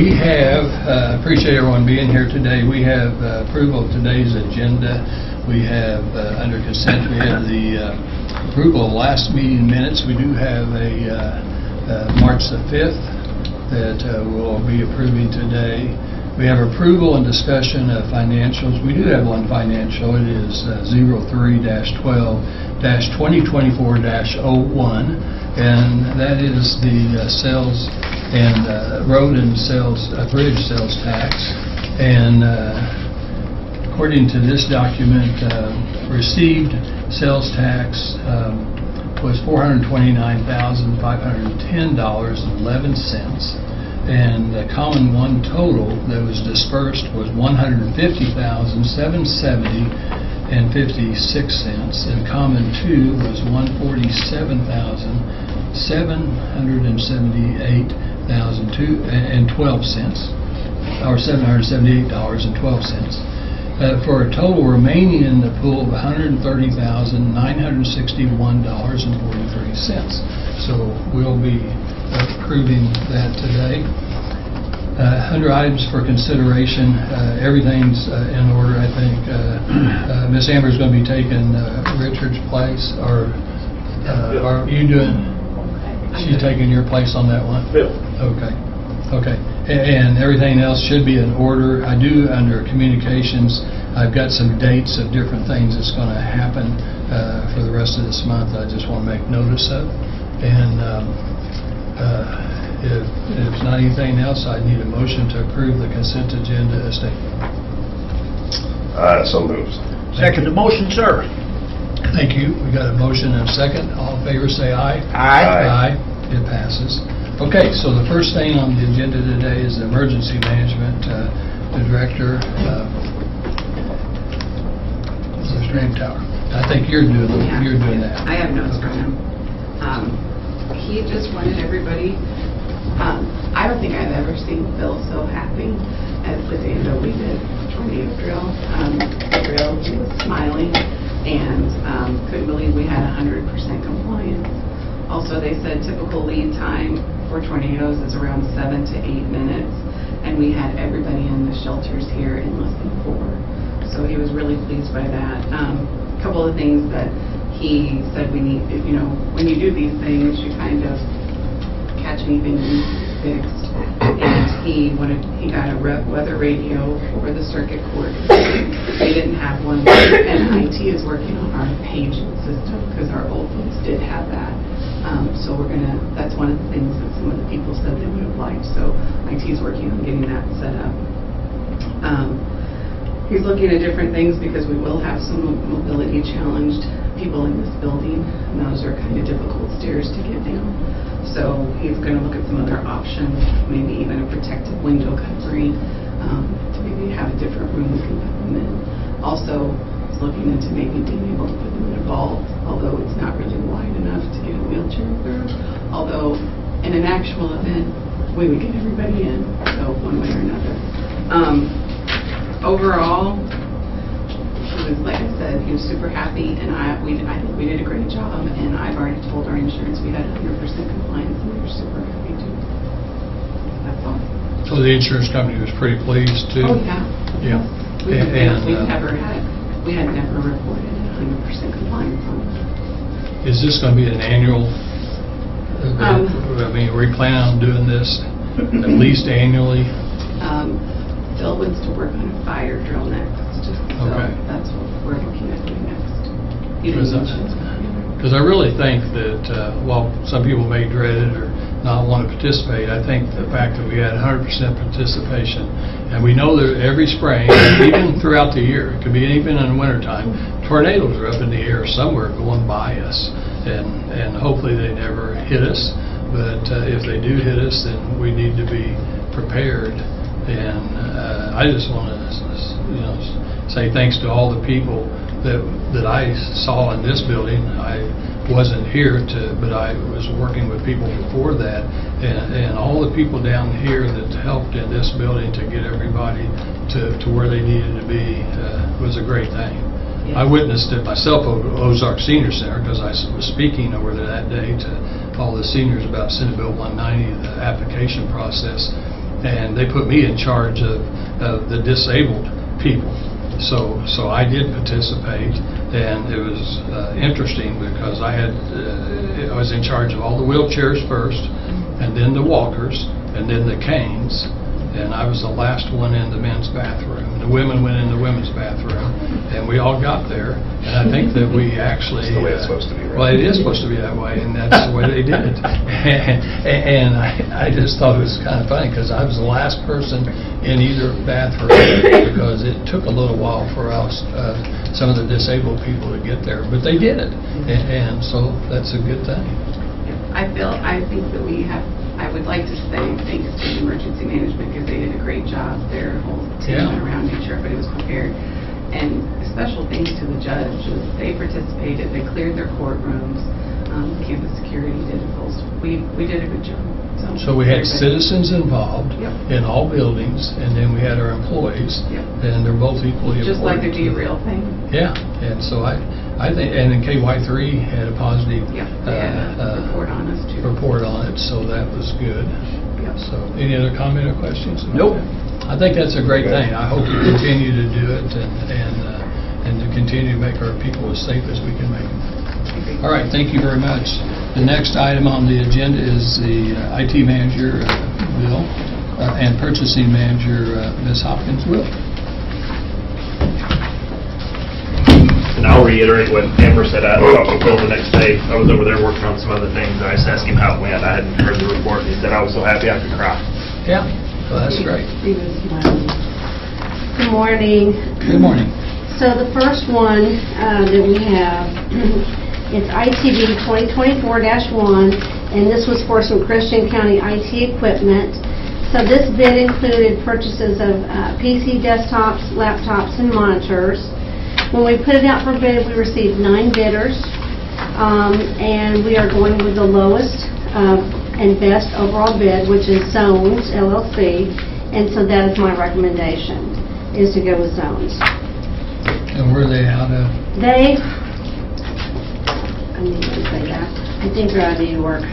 We have, appreciate everyone being here today. We have approval of today's agenda. We have, under consent, we have the approval of last meeting minutes. We do have a March the 5th that we'll be approving today. We have approval and discussion of financials. We do have one financial. It is 03-12-2024-01, and that is the sales and road and sales bridge sales tax. And according to this document, received sales tax was $429,510.11. And the common one total that was dispersed was $150,770.56, and common two was $147,778.12, or $778.12, for a total remaining in the pool of $130,961.43. So we'll be approving that today. Under items for consideration, everything's in order. I think Miss Amber's going to be taking Richard's place, or are you doing? She's taking your place on that one? Bill. Okay. Okay. And everything else should be in order. I do, under communications, I've got some dates of different things that's going to happen for the rest of this month. I just want to make notice of. And if there's not anything else, I need a motion to approve the consent agenda as stated. So moved. Second the motion, sir. Thank you. We got a motion and a second. All in favor say aye. Aye. Aye. It passes. Okay, so the first thing on the agenda today is the emergency management. The director, Mr. Ramtower. I think you're doing that. I have notes from him. He just wanted everybody. I don't think I've ever seen Phil so happy as the day that we did tornado drill. He was smiling and couldn't believe we had 100% compliance. Also, they said typical lead time for tornadoes is around 7 to 8 minutes, and we had everybody in the shelters here in less than 4. So he was really pleased by that. A couple of things that he said we need, when you do these things, you kind of catch anything that needs to be fixed. And he got a weather radio for the circuit court. They didn't have one, and IT is working on our paging system because our old ones did have that. So that's one of the things that some of the people said they would have liked. So IT is working on getting that set up. He's looking at different things because we will have some mobility challenged people in this building, and those are kind of difficult stairs to get down. So he's going to look at some other options, maybe even a protective window covering, to maybe have a different room we can put them in. Also, he's looking into maybe being able to put them in a vault, although it's not really wide enough to get a wheelchair through. Although, in an actual event, we would get everybody in, so one way or another. Overall, like I said, he was super happy, and I think we did a great job, and I've already told our insurance we had 100% compliance, and we were super happy too. That's all. So the insurance company was pretty pleased too? Oh, yeah. Yeah. We had never reported 100% compliance on that. Is this going to be an annual event? I mean, are we planning on doing this at least annually? Phil wants to work on a fire drill next. So okay. That's what we're looking at doing next. Because I really think that while some people may dread it or not want to participate, I think the fact that we had 100% participation, and we know that every spring, even throughout the year, it could be even in the wintertime, tornadoes are up in the air somewhere going by us, and hopefully they never hit us. But if they do hit us, then we need to be prepared. And I just want to, say thanks to all the people that I saw in this building. I wasn't here but I was working with people before that, and all the people down here that helped in this building to get everybody to where they needed to be was a great thing. Yeah. I witnessed it myself over at Ozark Senior Center because I was speaking over there that day to all the seniors about Senate Bill 190, the application process. and they put me in charge of the disabled people. So I did participate, and it was interesting because I was in charge of all the wheelchairs first, and then the walkers, and then the canes, and I was the last one in the men's bathroom. The women went in the women's bathroom, and we all got there, and I think that we actually... That's the way it's supposed to be, right? Well, it is supposed to be that way, and that's the way they did it. And I just thought it was kind of funny, because I was the last person in either bathroom, because it took a little while for us, some of the disabled people to get there, but they did it, and so that's a good thing. I think that I would like to say thanks to the emergency management, because they did a great job. Their whole team went around, made sure everybody was prepared. And special thanks to the judges. They participated, they cleared their courtrooms. Campus security did it. We did a good job. So we had citizens involved Yep. in all buildings, and then we had our employees, and they're both equally important. Just like their Do You Real thing. Yeah, and so I think, and then KY3 had a positive They had a report on us too. report on it, so that was good. Yep. So, any other comment or questions? Nope. I think that's a great thing. I hope you continue to do it and to continue to make our people as safe as we can make them. All right, thank you very much. The next item on the agenda is the IT manager, Bill, and purchasing manager, Ms. Hopkins, Will. And I'll reiterate what Amber said. I talked to Phil the next day. I was over there working on some other things. I just asked him how it went. I hadn't heard the report. He said I was so happy I could cry. Yeah, well, that's great. Good morning. Good morning. So the first one that we have is ITB 2024-1, and this was for some Christian County IT equipment. So this bid included purchases of PC desktops, laptops, and monitors. When we put it out for bid, we received 9 bidders, and we are going with the lowest and best overall bid, which is Zones LLC, and so that is my recommendation, is to go with Zones. And where are they out of? They, I need to say that, I think they're out of New York.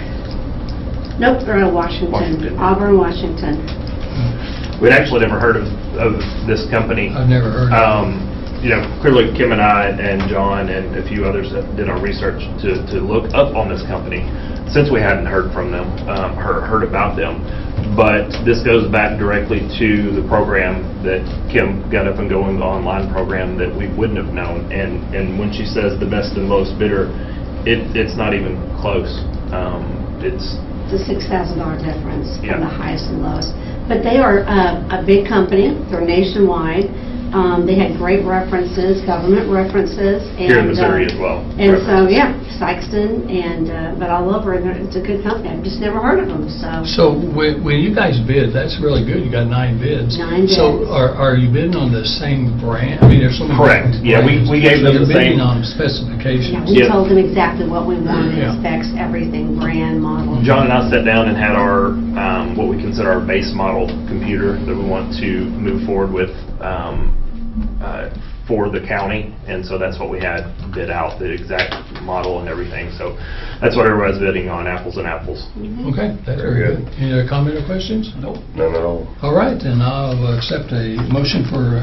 Nope, they're out of Washington. Auburn, Washington. We'd actually never heard of this company. I've never heard of it. You know, clearly Kim and I and John and a few others that did our research to look up on this company, since we hadn't heard from them, heard about them. But this goes back directly to the program that Kim got up and going, the online program that we wouldn't have known. And when she says the best and lowest bidder, it's not even close. It's a $6,000 difference Yeah. from the highest and lowest. But they are a big company. They're nationwide. They had great references, government references. And, here in Missouri as well. And so, yeah, Sykeston, but all over, it's a good company. I've just never heard of them, so. So when you guys bid, that's really good. You got 9 bids. 9 bids. So are you bidding on the same brand? I mean, there's so many Correct. different Yeah, brands. we gave them You're the bidding same- on specifications. We Yeah. told them exactly what we wanted, Yeah. specs, everything, brand, model. John and I sat down and had our, what we consider our base model computer that we want to move forward with for the county, and so that's what we had bid out, the exact model and everything. So that's what everybody's bidding on, apples and apples. Okay, that's very good. Any other comment or questions? Nope. None at all. All right, then I'll accept a motion for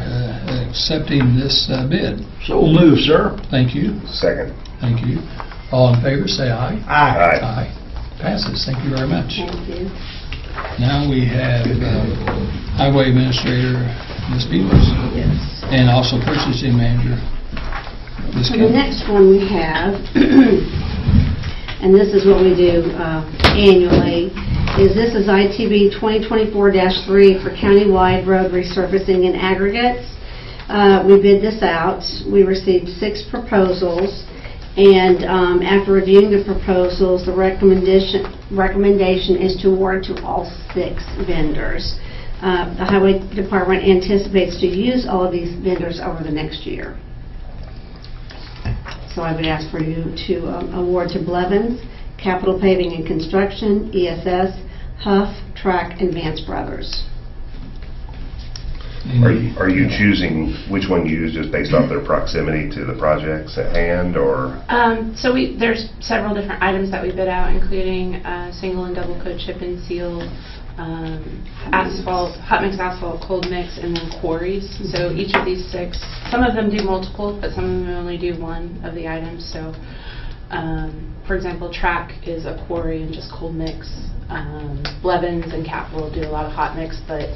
accepting this bid. So move, sir. Thank you. Second. Thank you. All in favor, say aye. Aye. Aye. Passes. Thank you very much. Thank you. Now we have Highway Administrator, Ms. Beavers, Yes. and also Purchasing Manager, Ms. So the Kim. next one we have, and this is what we do annually, is this is ITB 2024-3 for countywide road resurfacing and aggregates. We bid this out. We received 6 proposals, and after reviewing the proposals, the recommendation is to award to all 6 vendors. The Highway Department anticipates to use all of these vendors over the next year. So I would ask for you to award to Blevins, Capital Paving and Construction, ESS, Huff, Track, and Vance Brothers. Are you choosing which one you use just based off their proximity to the projects at hand, or? So there's several different items that we bid out, including single and double coat chip and seal, asphalt, hot mix asphalt, cold mix, and then quarries. So each of these 6, some of them do multiple, but some of them only do one of the items. So, for example, Track is a quarry and just cold mix. Blevins and Capital do a lot of hot mix, but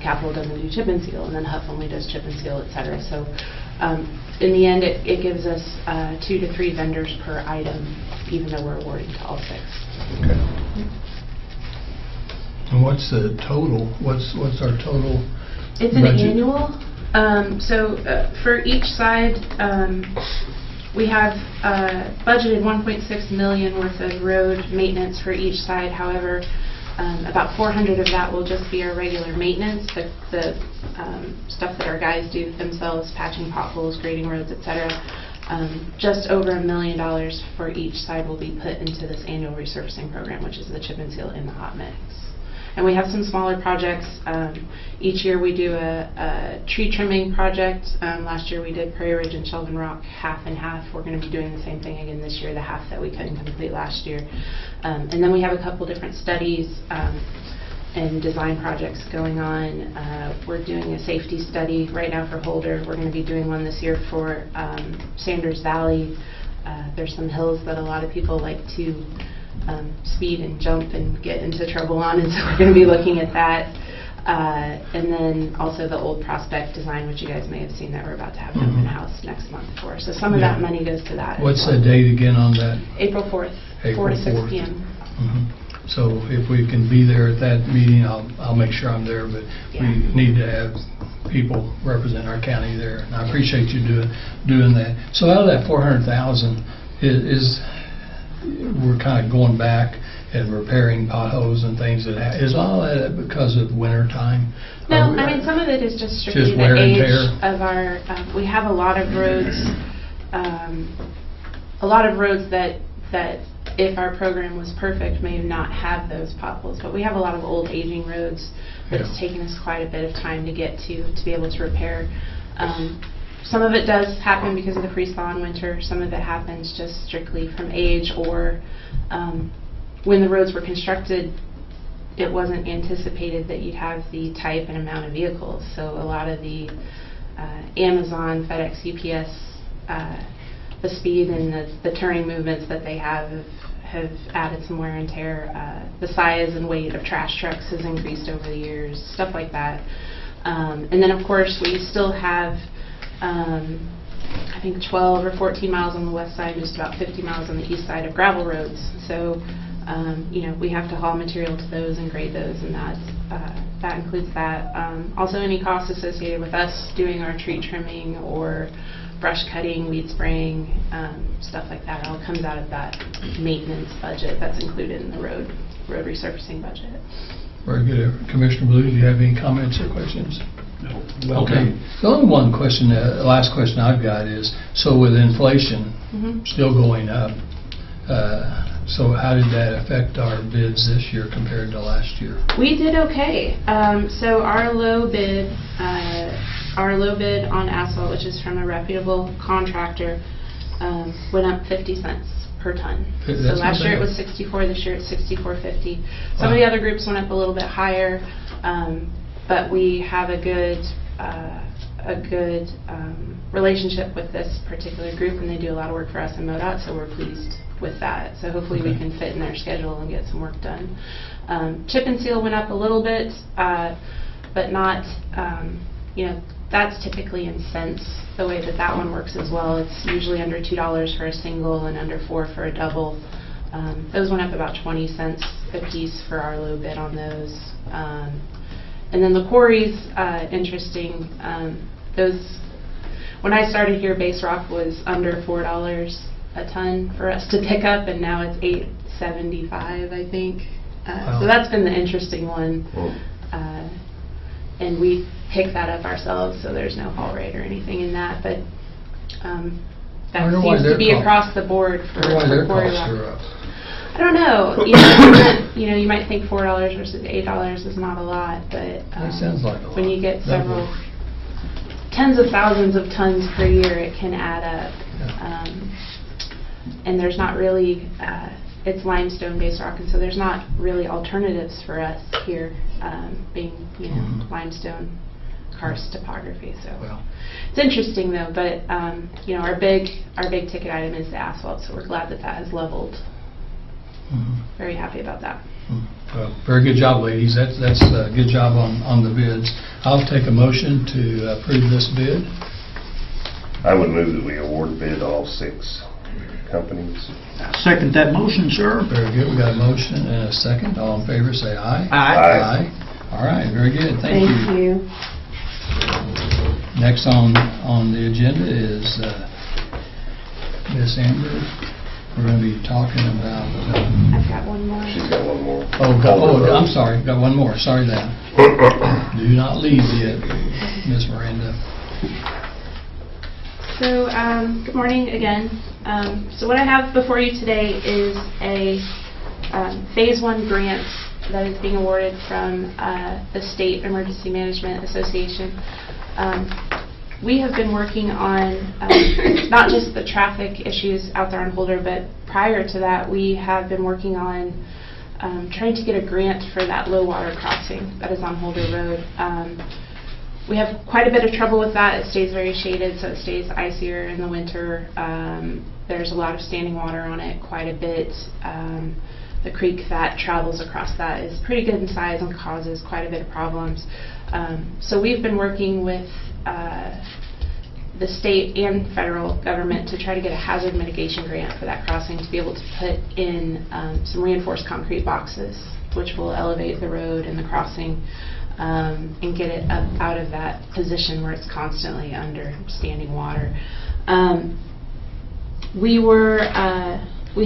Capital doesn't do chip and seal, and then Huff only does chip and seal, etc. So in the end, it gives us 2 to 3 vendors per item, even though we're awarding to all 6. Okay. And what's the total? What's our total It's an budget? annual. So for each side, we have budgeted 1.6 million worth of road maintenance for each side. However, about 400 of that will just be our regular maintenance, the stuff that our guys do themselves, patching potholes, grading roads, etc. Just over $1 million for each side will be put into this annual resurfacing program, which is the chip and seal and the hot mix. And we have some smaller projects. Each year we do a tree trimming project. Last year we did Prairie Ridge and Sheldon Rock half and half. We're going to be doing the same thing again this year, the half that we couldn't complete last year. And then we have a couple different studies and design projects going on. We're doing a safety study right now for Holder. We're going to be doing one this year for Sanders Valley. There's some hills that a lot of people like to speed and jump and get into trouble on, and so we're going to be looking at that. And then also the Old Prospect design, which you guys may have seen that we're about to have an open house next month for. So some of that money goes to that. What's the date again on that? April 4th, April 4 to 6 4th. p.m. So if we can be there at that meeting, I'll make sure I'm there, but we need to have people represent our county there, and I appreciate you doing that. So out of that 400,000 is we're kind of going back and repairing potholes and things is all that because of winter time? No, I mean some of it is just strictly Just wear the and age tear? of our. We have a lot of roads, that if our program was perfect may not have those potholes, but we have a lot of old aging roads that it's taken us quite a bit of time to get to be able to repair. Some of it does happen because of the freeze-thaw in winter. Some of it happens just strictly from age, or when the roads were constructed, it wasn't anticipated that you'd have the type and amount of vehicles. So a lot of the Amazon, FedEx, UPS, the speed and the turning movements that they have added some wear and tear. The size and weight of trash trucks has increased over the years, stuff like that. And then of course we still have I think 12 or 14 miles on the west side, just about 50 miles on the east side of gravel roads. So, we have to haul material to those and grade those, and that includes that. Also, any costs associated with us doing our tree trimming or brush cutting, weed spraying, stuff like that, all comes out of that maintenance budget that's included in the road resurfacing budget. Very good. Commissioner Blue, do you have any comments or questions? No. Well Okay. done. The only one question, last question I've got is, so with inflation still going up, so how did that affect our bids this year compared to last year? We did okay. So our low bid on asphalt, which is from a reputable contractor, went up 50 cents per ton. So That's last not year it bad. was 64, this year it's 64.50. Some Wow. of the other groups went up a little bit higher, but we have a good relationship with this particular group, and they do a lot of work for us in MoDOT, so we're pleased with that. So hopefully we can fit in their schedule and get some work done. Chip and seal went up a little bit, but not, that's typically in cents, the way that one works as well. It's usually under $2 for a single and under $4 for a double. Those went up about 20 cents a piece for our low bid on those. And then the quarries, interesting. When I started here, base rock was under $4 a ton for us to pick up, and now it's $8.75, I think. Wow. So that's been the interesting one. Well, And we pick that up ourselves, so there's no haul rate or anything in that. But that wonder why seems to be their across the board for Why their quarry costs rock. are up? I don't know. You might think $4 versus $8 is not a lot, but That sounds like a lot. when you get That several would- tens of thousands of tons per year, it can add up. Yeah. And there's not really it's limestone-based rock, and so there's not really alternatives for us here, being, you know, limestone karst topography. So Well. it's interesting though, but you know, our big ticket item is the asphalt, so we're glad that that has leveled. Very happy about that. Well, very good job, ladies. That's a good job on the bids. I'll take a motion to approve this bid. I would move that we award bid to all 6 companies. Second that motion, sir. Very good. We got a motion and a second. All in favor, say aye. Aye. All right, very good. Thank you. Thank you. Next on the agenda is Miss Amber. We're going to be talking about... I've got one more. She's got one more. I'm sorry. Got one more. Sorry, Dan. Do not leave yet, Miss Miranda. So, good morning again. So what I have before you today is a Phase 1 grant that is being awarded from the State Emergency Management Association. We have been working on not just the traffic issues out there on Holder, but prior to that, we have been working on trying to get a grant for that low water crossing that is on Holder Road. We have quite a bit of trouble with that. It stays very shaded, so it stays icier in the winter. There's a lot of standing water on it, quite a bit. The creek that travels across that is pretty good in size and causes quite a bit of problems. So we've been working with the state and federal government to try to get a hazard mitigation grant for that crossing to be able to put in some reinforced concrete boxes, which will elevate the road and the crossing and get it up out of that position where it's constantly under standing water. We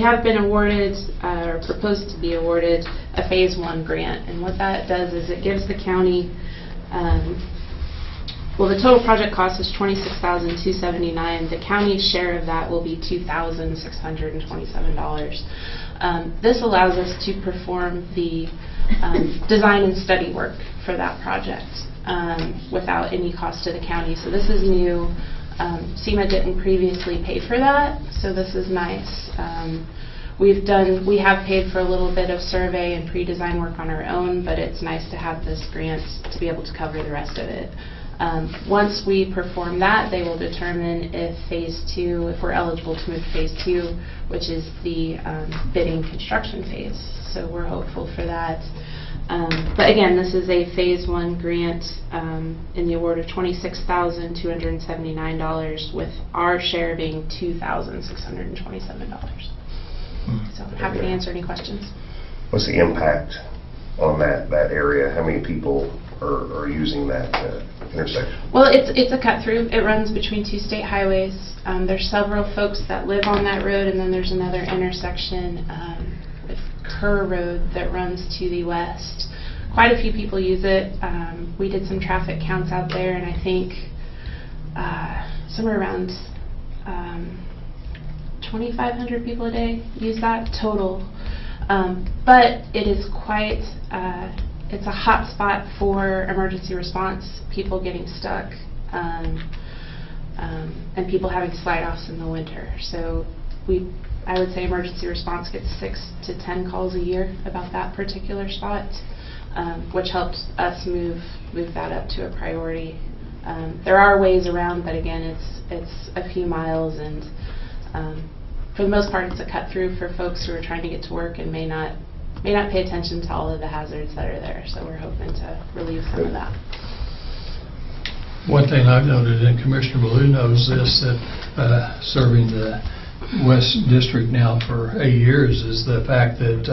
have been awarded, or proposed to be awarded, a Phase 1 grant, and what that does is it gives the county, well, the total project cost is $26,279. The county's share of that will be $2,627. This allows us to perform the design and study work for that project without any cost to the county. So this is new. SEMA didn't previously pay for that, so this is nice. We have paid for a little bit of survey and pre-design work on our own, but it's nice to have this grant to be able to cover the rest of it. Once we perform that, they will determine if Phase 2, if we're eligible to move to Phase 2, which is the bidding construction phase. So we're hopeful for that. But again, this is a Phase 1 grant in the award of $26,279, with our share being $2,627. So I'm happy to answer any questions. What's the impact on that area? How many people are using that intersection? Well, it's a cut through. It runs between 2 state highways. There's several folks that live on that road, and then there's another intersection with Kerr Road that runs to the west. Quite a few people use it. We did some traffic counts out there, and I think somewhere around 2,500 people a day use that total. But it is quite, it's a hot spot for emergency response, people getting stuck, and people having slide-offs in the winter. So I would say emergency response gets 6 to 10 calls a year about that particular spot, which helps us move that up to a priority. There are ways around, but again, it's a few miles, and for the most part, it's a cut through for folks who are trying to get to work and may not pay attention to all of the hazards that are there. So we're hoping to relieve some of that. One thing I've noted, and Commissioner Ballou knows this, that serving the West District now for 8 years, is the fact that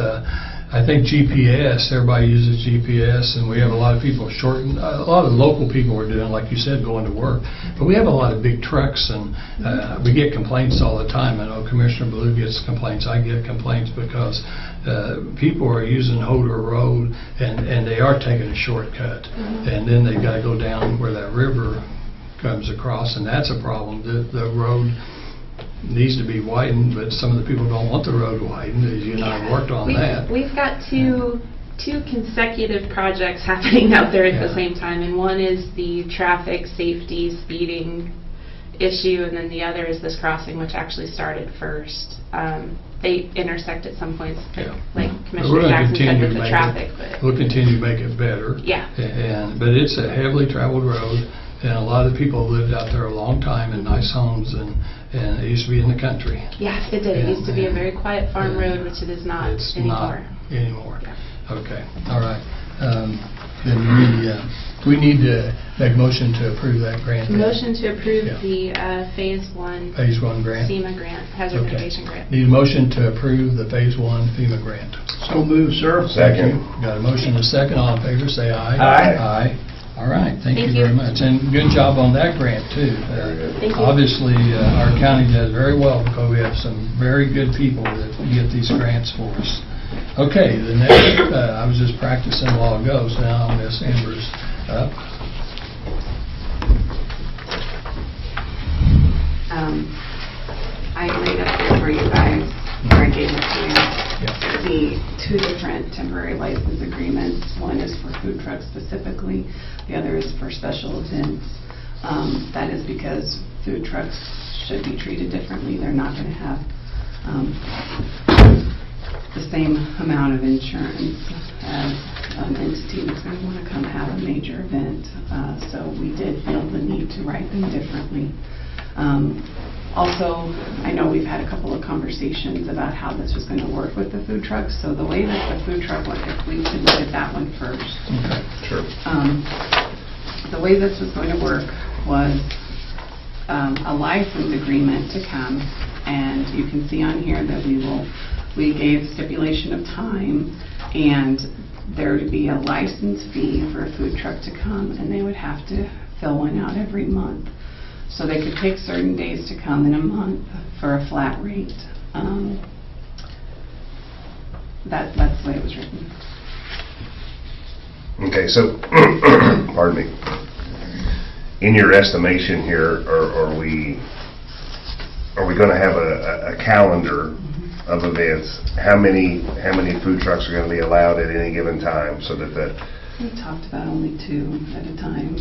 I think GPS, everybody uses GPS, and we have a lot of people a lot of local people are doing, like you said, going to work. But we have a lot of big trucks, and we get complaints all the time. I know Commissioner Ballou gets complaints, I get complaints, because people are using Holder Road, and they are taking a shortcut. And then they've got to go down where that river comes across, and that's a problem. The road needs to be widened, but some of the people don't want the road widened. You and I worked on that. We've got two consecutive projects happening out there at the same time, and one is the traffic safety speeding issue, and then the other is this crossing, which actually started first. They intersect at some points, like We're Commissioner gonna Jackson said, continue with to the make traffic. it, we'll continue to make it better. Yeah. But it's a heavily traveled road, and a lot of people lived out there a long time in nice homes, and it used to be in the country. Yeah, it did. It used to be a very quiet farm road, which it is not It's anymore. not anymore. Yeah. Okay, all right. Then we need to make a motion to approve that grant. then. Motion to approve Yeah. the Phase 1 Phase 1 grant. FEMA grant, hazard Okay. mitigation grant. Need a motion to approve the Phase 1 FEMA grant. So moved, sir. Second. Got a motion and a second. All in favor, say aye. Aye. Aye. All right, thank you Thank very you. much. And good job on that grant, too. Thank you. Obviously, our county does very well because we have some very good people that get these grants for us. Okay, the next, I was just practicing a while ago, so now Miss Amber's up. I laid up here for you guys, or I gave it to you, Yeah. the two different temporary license agreements. One is for food trucks specifically, the other is for special events. That is because food trucks should be treated differently. They're not going to have the same amount of insurance as an entity that's going to want to come have a major event. So we did feel the need to write them differently. Also, I know we've had a couple of conversations about how this was going to work with the food trucks. So the way that the food truck, if we could look at that one first. Okay. Sure. The way this was going to work was a license agreement to come, and you can see on here that we gave stipulation of time, and there would be a license fee for a food truck to come, and they would have to fill one out every month. So they could pick certain days to come in a month for a flat rate. That's the way it was written. Okay, so, pardon me. In your estimation here, are we going to have a calendar of events? How many food trucks are going to be allowed at any given time, so that We talked about only 2 at a time.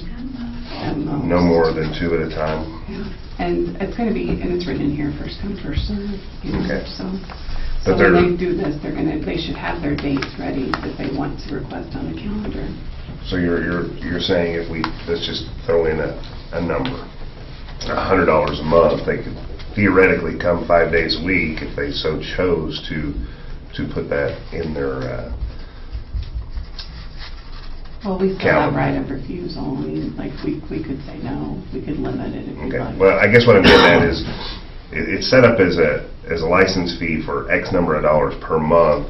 At most. no more than 2 at a time? Yeah, and it's going to be, and it's written in here, first come, first served, you know, Okay. so. But So when they're- they do this, they should have their dates ready that they want to request on the calendar. So you're saying if let's just throw in a number, $100 a month, they could theoretically come 5 days a week if they so chose to put that in their, Well, we still have Calendar. right of refusal. I mean, like, we could say no, we could limit it if we okay. like. Well, I guess what I'm getting at is, it's set up as a license fee for X number of dollars per month,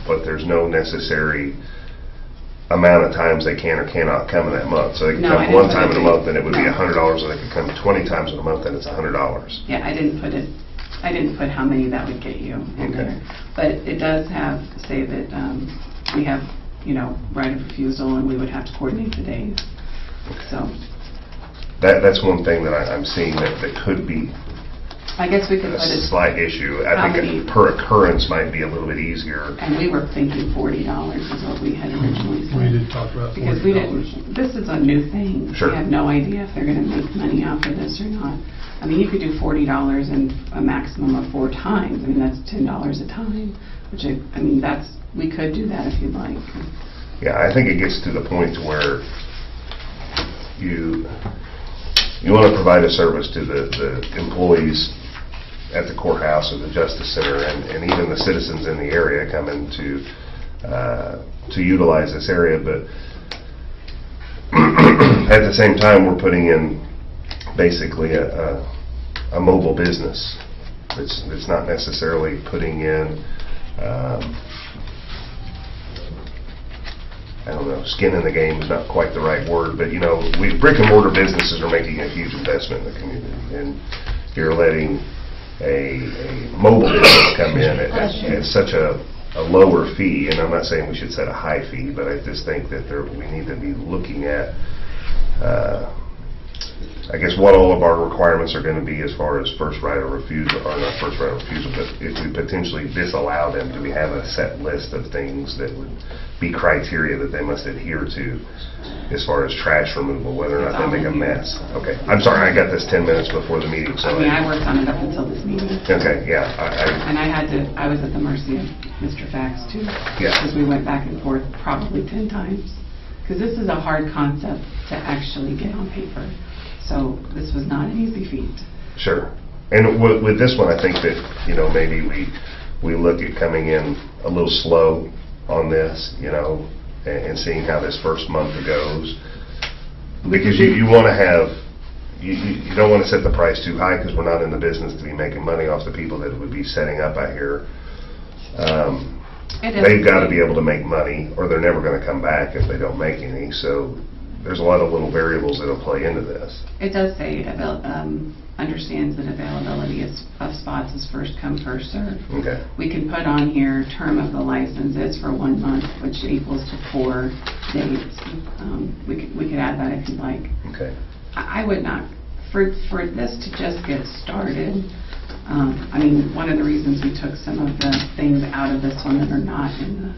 but there's no necessary amount of times they can or cannot come in that month. So they can No, I come didn't one put time it in a in. month and it would be No. $100, or they could come 20 times in a month and it's $100. Yeah, I didn't put how many that would get you in Okay. there. But it does say that we have, right of refusal, and we would have to coordinate the days. So That's one thing that I'm seeing that could be I guess we could a put it, slight issue. I How think many- per occurrence might be a little bit easier. and we were thinking $40 is what we had originally said. We did talk about Because we $40. didn't, this is a new thing. Sure. We have no idea if they're going to make money off of this or not. I mean, you could do $40 and a maximum of 4 times. I mean, that's $10 a time, which we could do that if you'd like. Yeah, I think it gets to the point to where you want to provide a service to the employees at the courthouse or the Justice Center, and even the citizens in the area coming to utilize this area, but at the same time we're putting in basically a mobile business. It's not necessarily putting in I don't know, skin in the game is not quite the right word, but brick and mortar businesses are making a huge investment in the community, and you're letting a mobile business come in at such a lower fee, and I'm not saying we should set a high fee, but I just think that we need to be looking at I guess what all of our requirements are going to be as far as first right of refusal, or not first right of refusal, but if we potentially disallow them, do we have a set list of things that would be criteria that they must adhere to as far as trash removal, whether or not they make a mess? Okay, I'm sorry, I got this 10 minutes before the meeting, so. I mean, I worked on it up until this meeting. Okay, yeah. And I was at the mercy of Mr. Fax too. Yeah. Because we went back and forth probably 10 times. Because this is a hard concept to actually get on paper. So this was not an easy feat. Sure. And with this one, I think that, maybe we look at coming in a little slow on this, and seeing how this first month goes. Because you want to have, you don't want to set the price too high, because we're not in the business to be making money off the people that would be setting up out here. They've got to be able to make money, or they're never going to come back if they don't make any. So there's a lot of little variables that'll play into this. It does say understands that availability of spots is first come, first served. Okay. We can put on here term of the license is for 1 month, which equals to 4 days. We could add that if you'd like. Okay. I would not, for this to just get started, I mean, one of the reasons we took some of the things out of this one that are not in the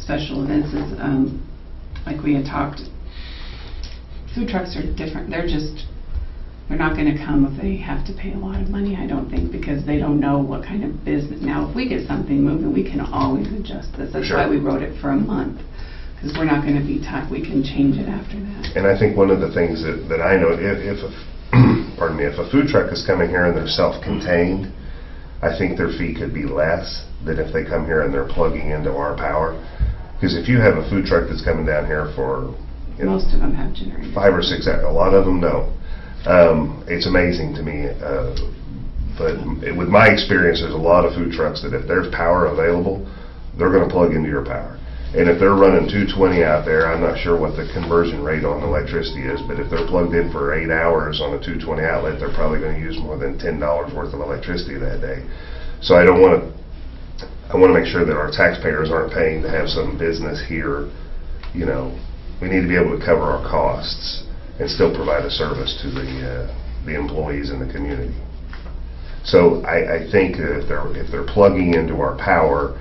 special events is, like we had talked, food trucks are different. They're not going to come if they have to pay a lot of money, I don't think, because they don't know what kind of business. Now, if we get something moving, we can always adjust this. That's why we wrote it for a month, because we're not going to be tight. We can change it after that. And I think one of the things that I know, if a food truck is coming here and they're self-contained, I think their fee could be less than if they come here and they're plugging into our power. Because if you have a food truck that's coming down here for most of them have generators. 5 or 6 hours. A lot of them don't. It's amazing to me, but with my experience, there's a lot of food trucks that if there's power available, they're going to plug into your power. And if they're running 220 out there, I'm not sure what the conversion rate on electricity is, but if they're plugged in for 8 hours on a 220 outlet, they're probably going to use more than $10 worth of electricity that day. So I want to make sure that our taxpayers aren't paying to have some business here. We need to be able to cover our costs and still provide a service to the employees in the community. So I think if they're plugging into our power,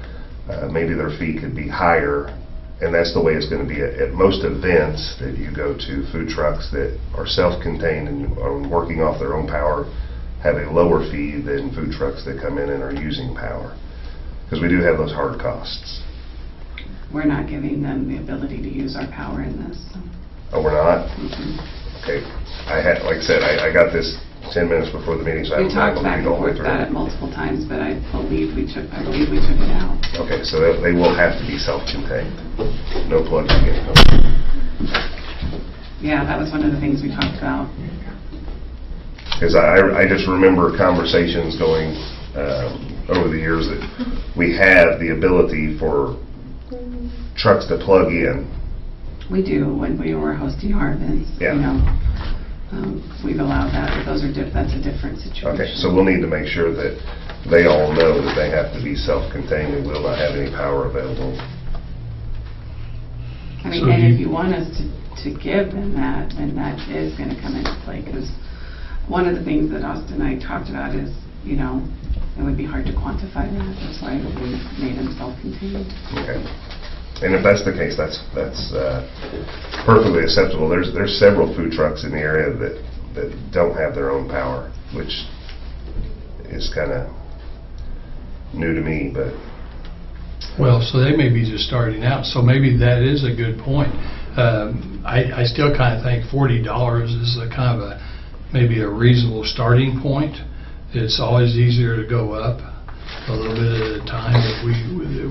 maybe their fee could be higher, and that's the way it's going to be at most events that you go to. Food trucks that are self-contained and are working off their own power have a lower fee than food trucks that come in and are using power, because we do have those hard costs. We're not giving them the ability to use our power in this. So. Oh, we're not? Mm-hmm. Okay. Like I said, I got this 10 minutes before the meeting, so I we haven't talked back and all the way forth through. about it multiple times, but I believe we took it out. Okay, so they will have to be self-contained. No plugging in. Yeah, that was one of the things we talked about. Because I just remember conversations going over the years that we have the ability for trucks to plug in. We do when we were hosting our events. Yeah. We've allowed that, but that's a different situation. Okay, so we'll need to make sure that they all know that they have to be self-contained and will not have any power available. I mean, and if you want us to give them that, then that is going to come into play, because one of the things that Austin and I talked about is, it would be hard to quantify that. That's why we made them self-contained. Okay. And if that's the case, that's perfectly acceptable. There's several food trucks in the area that don't have their own power, which is kind of new to me, but. Well, so they may be just starting out, so maybe that is a good point. I still kind of think $40 is a kind of maybe a reasonable starting point. It's always easier to go up a little bit at a time. If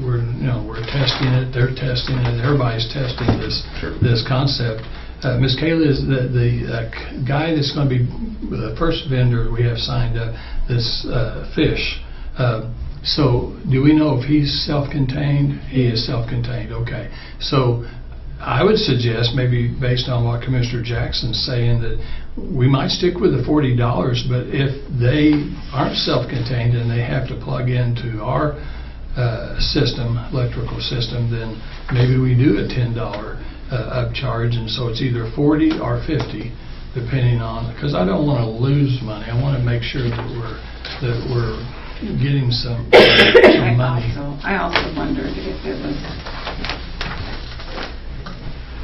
we're testing it, they're testing it, everybody's testing this concept. Ms. Kayla is the guy that's going to be the first vendor we have signed up. This fish. So do we know if he's self-contained? He is self-contained. Okay. So I would suggest, maybe based on what Commissioner Jackson's saying, that we might stick with the $40, but if they aren't self-contained and they have to plug into our electrical system, then maybe we do a $10 upcharge, and so it's either 40 or 50 depending on, because I don't want to lose money. I want to make sure that we're getting some money. I also wondered if it was,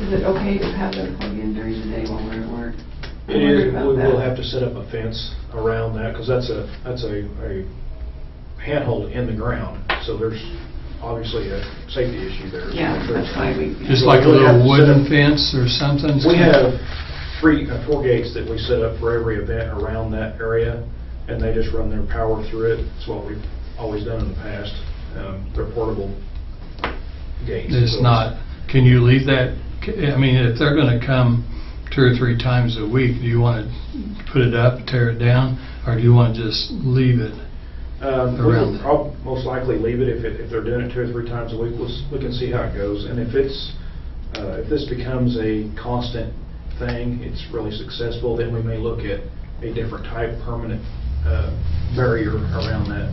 is it okay to have them plug in during the day while we're at work? It is, we will have to set up a fence around that, because that's a handhold in the ground, so there's obviously a safety issue there. Yeah, that's why we. Just like a little wooden fence or something? We have 4 gates that we set up for every event around that area, and they just run their power through it. It's what we've always done in the past. They're portable gates. It's not, can you leave that, I mean, if they're going to come 2 or 3 times a week, do you want to put it up, tear it down, or do you want to just leave it around it? I'll most likely leave it if they're doing it 2 or 3 times a week. We can see how it goes, and if this becomes a constant thing, it's really successful, then we may look at a different type permanent barrier around that.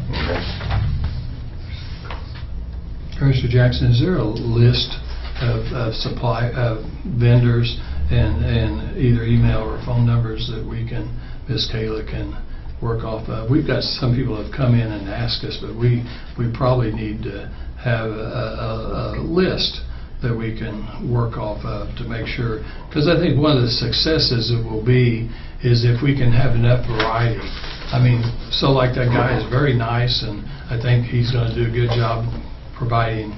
Mr. Jackson, is there a list of supply of vendors and either email or phone numbers that Ms. Kayla can work off of? We've got some people that have come in and asked us, but we probably need to have a list that we can work off of to make sure, because I think one of the successes it will be is if we can have enough variety. I mean, so like that guy is very nice, and I think he's going to do a good job providing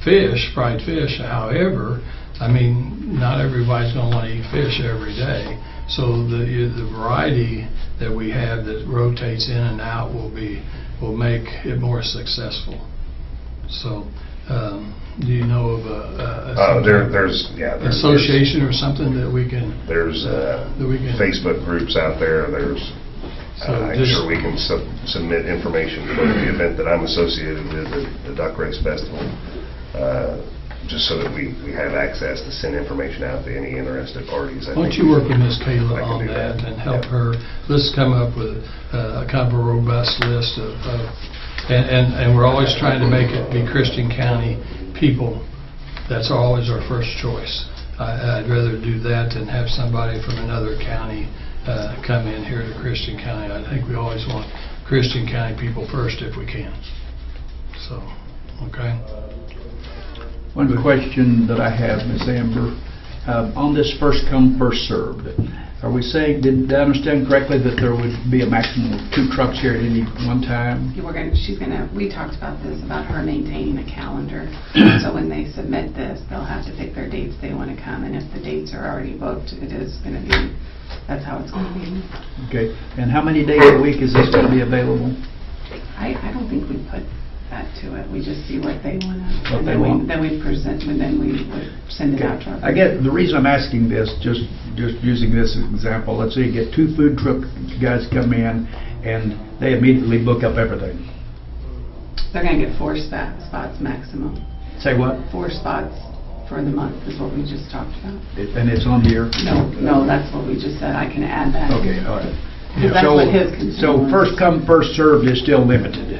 fish, fried fish. However, I mean, not everybody's going to want to eat fish every day. So the variety that we have that rotates in and out will make it more successful. So, do you know of there's association or something that we can? There's Facebook groups out there. There's I'm sure we can submit information for the event that I'm associated with, the Duck Race Festival, just so that we have access to send information out to any interested parties. Why don't you work with Ms. Kayla on that and help her? Let's come up with a kind of a robust list of and we're always trying to make it be Christian County people. That's always our first choice. I'd rather do that than have somebody from another county come in here to Christian County. I think we always want Christian County people first if we can. So, okay. One question that I have, Ms. Amber, on this first come, first served, are we saying, did I understand correctly that there would be a maximum of 2 trucks here at any one time? We talked about this, about her maintaining a calendar. So when they submit this, they'll have to pick their dates they want to come, and if the dates are already booked, that's how it's going to be. Okay, and how many days a week is this going to be available? I don't think we put that to it. We just see what they want to, What and they want. then we present, and then we would send it out to our. I get the reason I'm asking this, just using this as an example. Let's say you get 2 food truck guys come in, and they immediately book up everything. They're going to get 4 spots maximum. Say what? 4 spots for the month is what we just talked about. And it's on here? No, that's what we just said. I can add that. Okay, all right. That's what his concern So was. first come, first served is still limited.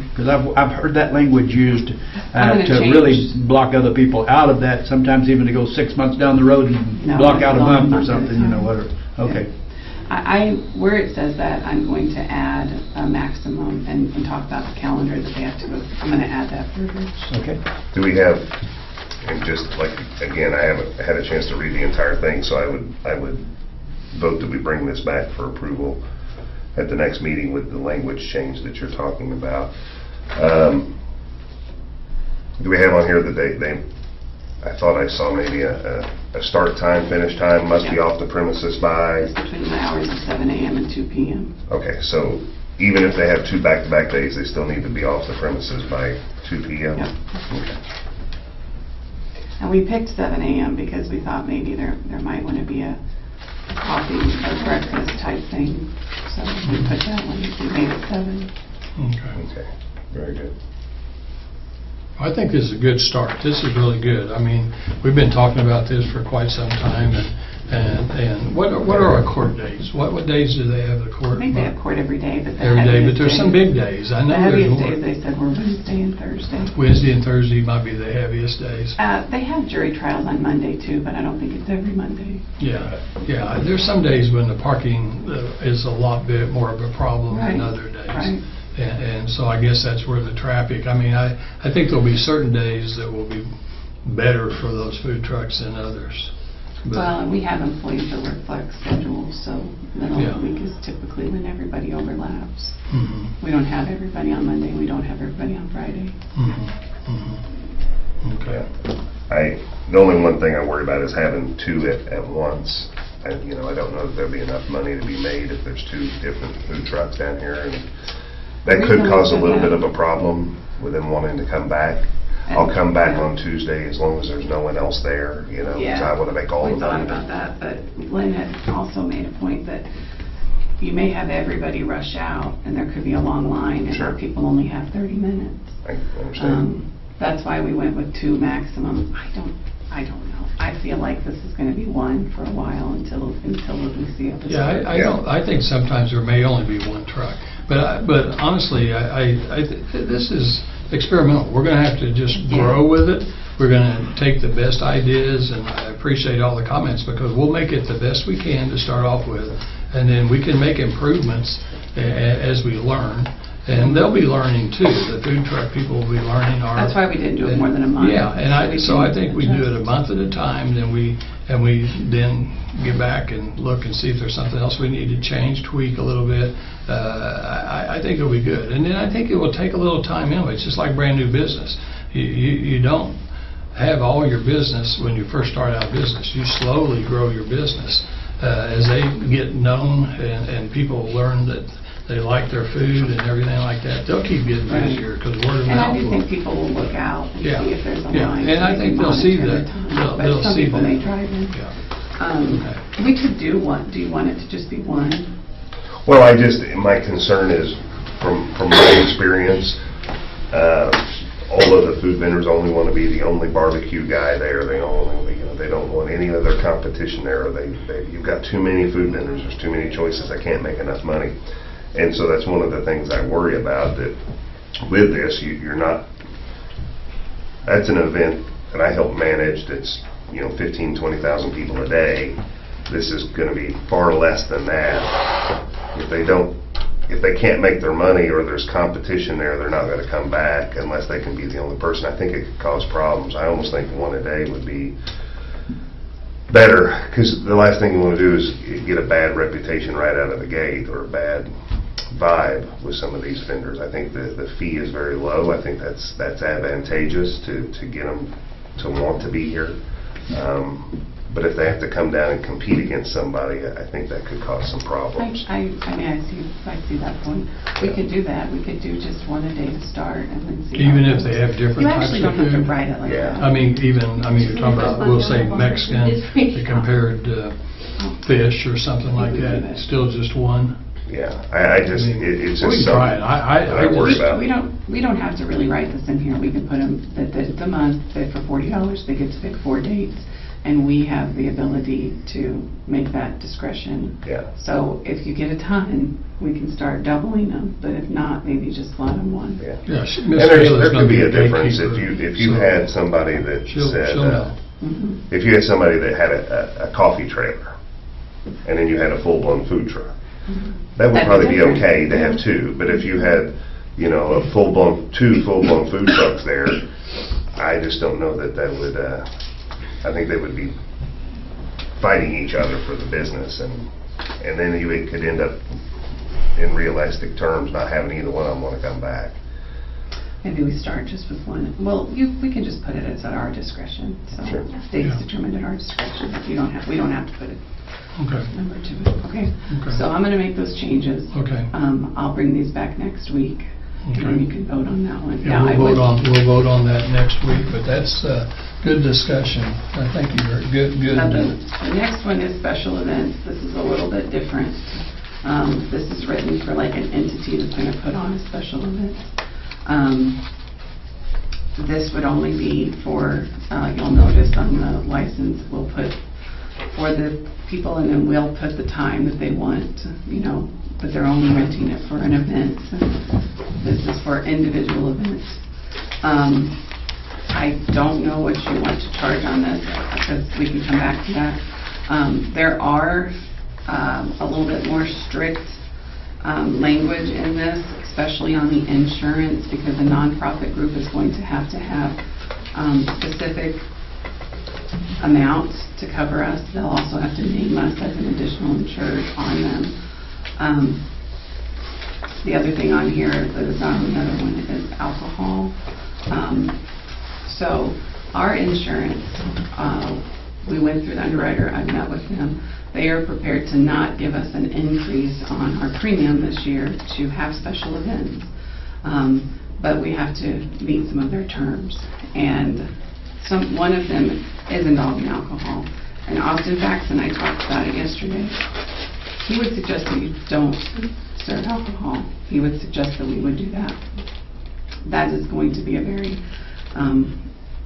Because I've heard that language used to really block other people out of that, sometimes even to go 6 months down the road and block out a month or something, you know, whatever. Okay. Where it says that, I'm going to add a maximum and talk about the calendar that they have to go. I'm going to add that verbiage. Okay. Do we have, and just like, again, I haven't had a chance to read the entire thing, so I would vote that we bring this back for approval at the next meeting with the language change that you're talking about. Do we have on here that I thought I saw maybe a start time, finish time, must be off the premises by? It's between the hours of 7 a.m. and 2 p.m. Okay, so even if they have 2 back-to-back days, they still need to be off the premises by 2 p.m.? Yep. Okay. And we picked 7 a.m. because we thought maybe there might want to be a coffee or breakfast type thing. So we put that one, we made it 7. Okay, very good. I think this is a good start. This is really good. I mean, we've been talking about this for quite some time, and And what are our court days? What days do they have the court? I think they have court every day, but the Every day, but heaviest there's some days- big days. I know The there's heaviest more. days, they said, were Wednesday and Thursday. Wednesday and Thursday might be the heaviest days. They have jury trials on Monday too, but I don't think it's every Monday. Yeah. There's some days when the parking is a lot bit more of a problem than Right, other days. right. And so I guess that's where the traffic, I mean, I think there'll be certain days that will be better for those food trucks than others. But- Well, and we have employees that work flex schedules, so middle Yeah. of the week is typically when everybody overlaps. Mhm. We don't have everybody on Monday, we don't have everybody on Friday. Okay. The only one thing I worry about is having two at once. And, you know, I don't know if there'll be enough money to be made if there's two different food trucks down here. And that could cause a little bit of a problem with them wanting to come back. I'll come back on Tuesday as long as there's no one else there, you know, 'cause I want to make all the We thought money. about that, but Lynn had also made a point that you may have everybody rush out, and there could be a long line, and Sure. our people only have 30 minutes. I understand. That's why we went with 2 maximum. I don't know. I feel like this is going to be 1 for a while until we see how this Yeah, works. I think sometimes there may only be one truck. But honestly, this is experimental. We're going to have to just grow with it. We're going to take the best ideas, and I appreciate all the comments because we'll make it the best we can to start off with, and then we can make improvements as we learn. And they'll be learning too. The food truck people will be learning our. That's why we didn't do it more than a month. Yeah, and I think we do it a month at a time, then we then get back and look and see if there's something else we need to change, tweak a little bit. I think it'll be good. And then I think it will take a little time anyway. It's just like brand new business. You don't have all your business when you first start out business. You slowly grow your business as they get known and people learn that they like their food and everything like that. They'll keep getting busier because word of And I mouth. do think people will look out and Yeah. see if there's a Yeah. line. And I so they think can they'll see monitor that. their time. They'll But some see people that. may drive in. Yeah. Okay. We could do one. Do you want it to just be 1? Well, my concern is, from my experience, all of the food vendors only want to be the only barbecue guy there. They don't want any other competition there. You've got too many food vendors. There's too many choices. I can't make enough money. And so that's one of the things I worry about, that with this, that's an event that I help manage that's, 15,000, 20,000 people a day. This is going to be far less than that. If they can't make their money or there's competition there, they're not going to come back unless they can be the only person. I think it could cause problems. I almost think 1 a day would be better, because the last thing you want to do is get a bad reputation right out of the gate or a bad vibe with some of these vendors. I think the fee is very low. I think that's advantageous to get them to want to be here. But if they have to come down and compete against somebody, I think that could cause some problems. I see that point. We could do that. We could do just 1 a day to start and then see. Even how it if they goes. have different You types actually of don't have to food? write it like Yeah. that. You're talking about, we'll say Mexican, the compared fish or something like that, it's still just 1. Yeah, it's We just can try it. something I worry about. We don't have to really write this in here. We can put them that it's a month, that for $40 they get to pick 4 dates, and we have the ability to make that discretion. Yeah. So if you get a ton, we can start doubling them, but if not, maybe just slot them 1. Yeah. Yeah, And Miss there Taylor's could gonna be be a the difference gatekeeper, if you so had somebody that she'll said, know. if you had somebody that had a coffee trailer, and then you had a full-blown food truck, that would That'd be probably be different. okay to have 2. But if you had, two full-blown food trucks there, I just don't know that would, I think they would be fighting each other for the business, and then it could end up, in realistic terms, not having either one of them want to come back. Maybe we start just with 1. Well, we can just put it as at our discretion. So Sure. dates Yeah. determined at our discretion. We don't have to put a Okay. number to it. Okay. Okay. So I'm going to make those changes. Okay. I'll bring these back next week, and Okay. you can vote on that one. Yeah, Now, we'll vote on that next week, but that's good discussion. Thank you, very good. The next one is special events. This is a little bit different. This is written for like an entity that's going to put on a special event. This would only be for, you'll notice on the license, we'll put for the people, and then we'll put the time that they want, but they're only renting it for an event. This is for individual events. I don't know what you want to charge on this, because we can come back to that. There are a little bit more strict language in this, especially on the insurance, because a nonprofit group is going to have specific amounts to cover us. They'll also have to name us as an additional insured on them. The other thing on here is another one is alcohol. So our insurance, we went through the underwriter, I met with them. They are prepared to not give us an increase on our premium this year to have special events. But we have to meet some of their terms. And one of them is involving alcohol. And Austin Fax and I talked about it yesterday. He would suggest that you don't serve alcohol. He would suggest that we would do that. That is going to be a very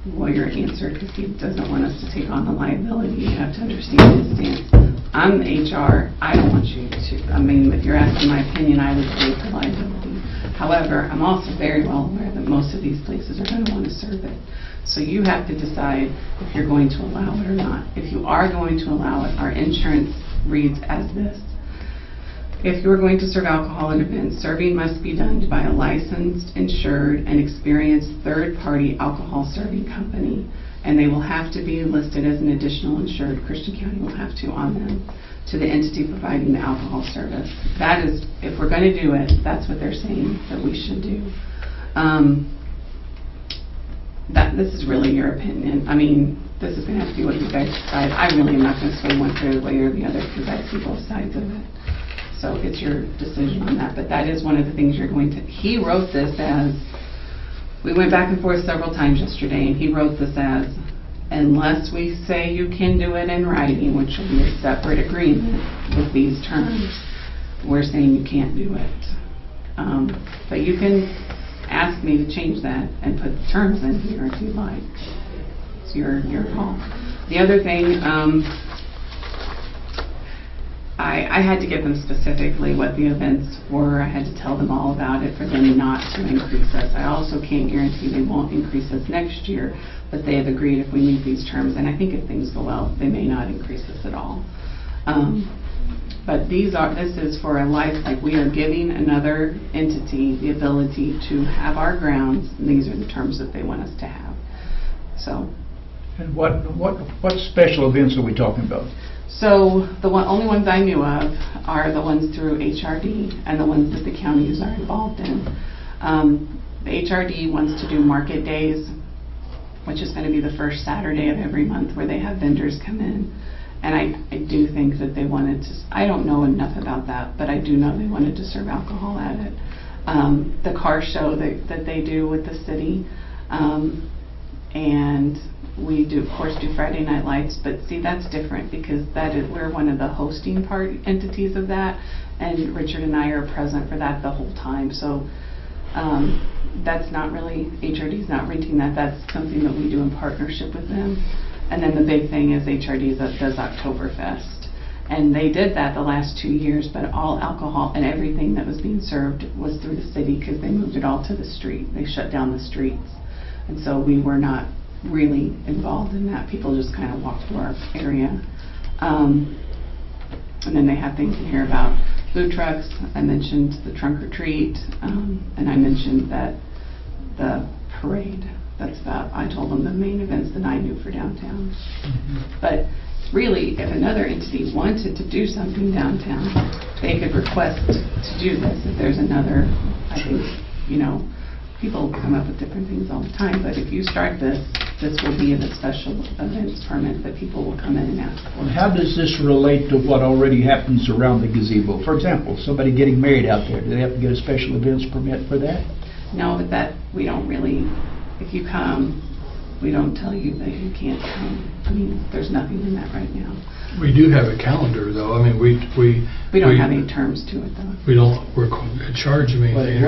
lawyer answer, because he doesn't want us to take on the liability. You have to understand his stance. I'm the HR. I don't want you to. If you're asking my opinion, I would take the liability. However, I'm also very well aware that most of these places are going to want to serve it. So you have to decide if you're going to allow it or not. If you are going to allow it, our insurance reads as this. If you're going to serve alcohol at events, serving must be done by a licensed, insured, and experienced third-party alcohol serving company, and they will have to be listed as an additional insured. Christian County will have to on them, to the entity providing the alcohol service. That is, if we're going to do it, that's what they're saying that we should do. This is really your opinion. This is going to have to be what you guys decide. I really am not going to sway one way or the other, because I see both sides of it. So it's your decision on that. But that is one of the things you're going to... He wrote this as... We went back and forth several times yesterday, and he wrote this as, unless we say you can do it in writing, which will be a separate agreement with these terms, we're saying you can't do it. But you can ask me to change that and put the terms in here if you'd like. It's your call. The other thing... I had to give them specifically what the events were. I had to tell them all about it for them not to increase us. I also can't guarantee they won't increase us next year, but they have agreed if we meet these terms, and I think if things go well, they may not increase us at all. But this is for a life, like we are giving another entity the ability to have our grounds, and these are the terms that they want us to have. So. And what special events are we talking about? So the only ones I knew of are the ones through HRD and the ones that the counties are involved in. The HRD wants to do market days, which is going to be the first Saturday of every month, where they have vendors come in. And I do think that they wanted to, I don't know enough about that, but I do know they wanted to serve alcohol at it. The car show that they do with the city, and we do, of course, do Friday Night Lights, but see, that's different, because we're one of the hosting entities of that, and Richard and I are present for that the whole time. So that's not really, HRD's not renting that. That's something that we do in partnership with them. And then the big thing is HRD does Oktoberfest. And they did that the last 2 years, but all alcohol and everything that was being served was through the city, because they moved it all to the street. They shut down the streets. And so we were not really involved in that. People just kind of walked through our area. And then they have things in here about food trucks. I mentioned the trunk or treat, and I mentioned that the parade. That's about, I told them the main events that I knew for downtown. But really, if another entity wanted to do something downtown, they could request to do this. If there's another, I think, people come up with different things all the time, but if you start this will be the special events permit that people will come in and ask for. Well, how does this relate to what already happens around the gazebo? For example, somebody getting married out there, do they have to get a special events permit for that? No, but that we don't really, if you come, We don't tell you that you can't come. I mean, there's nothing in that right now. We do have a calendar, though. I mean, we don't have any terms to it, though. We don't charge them anything.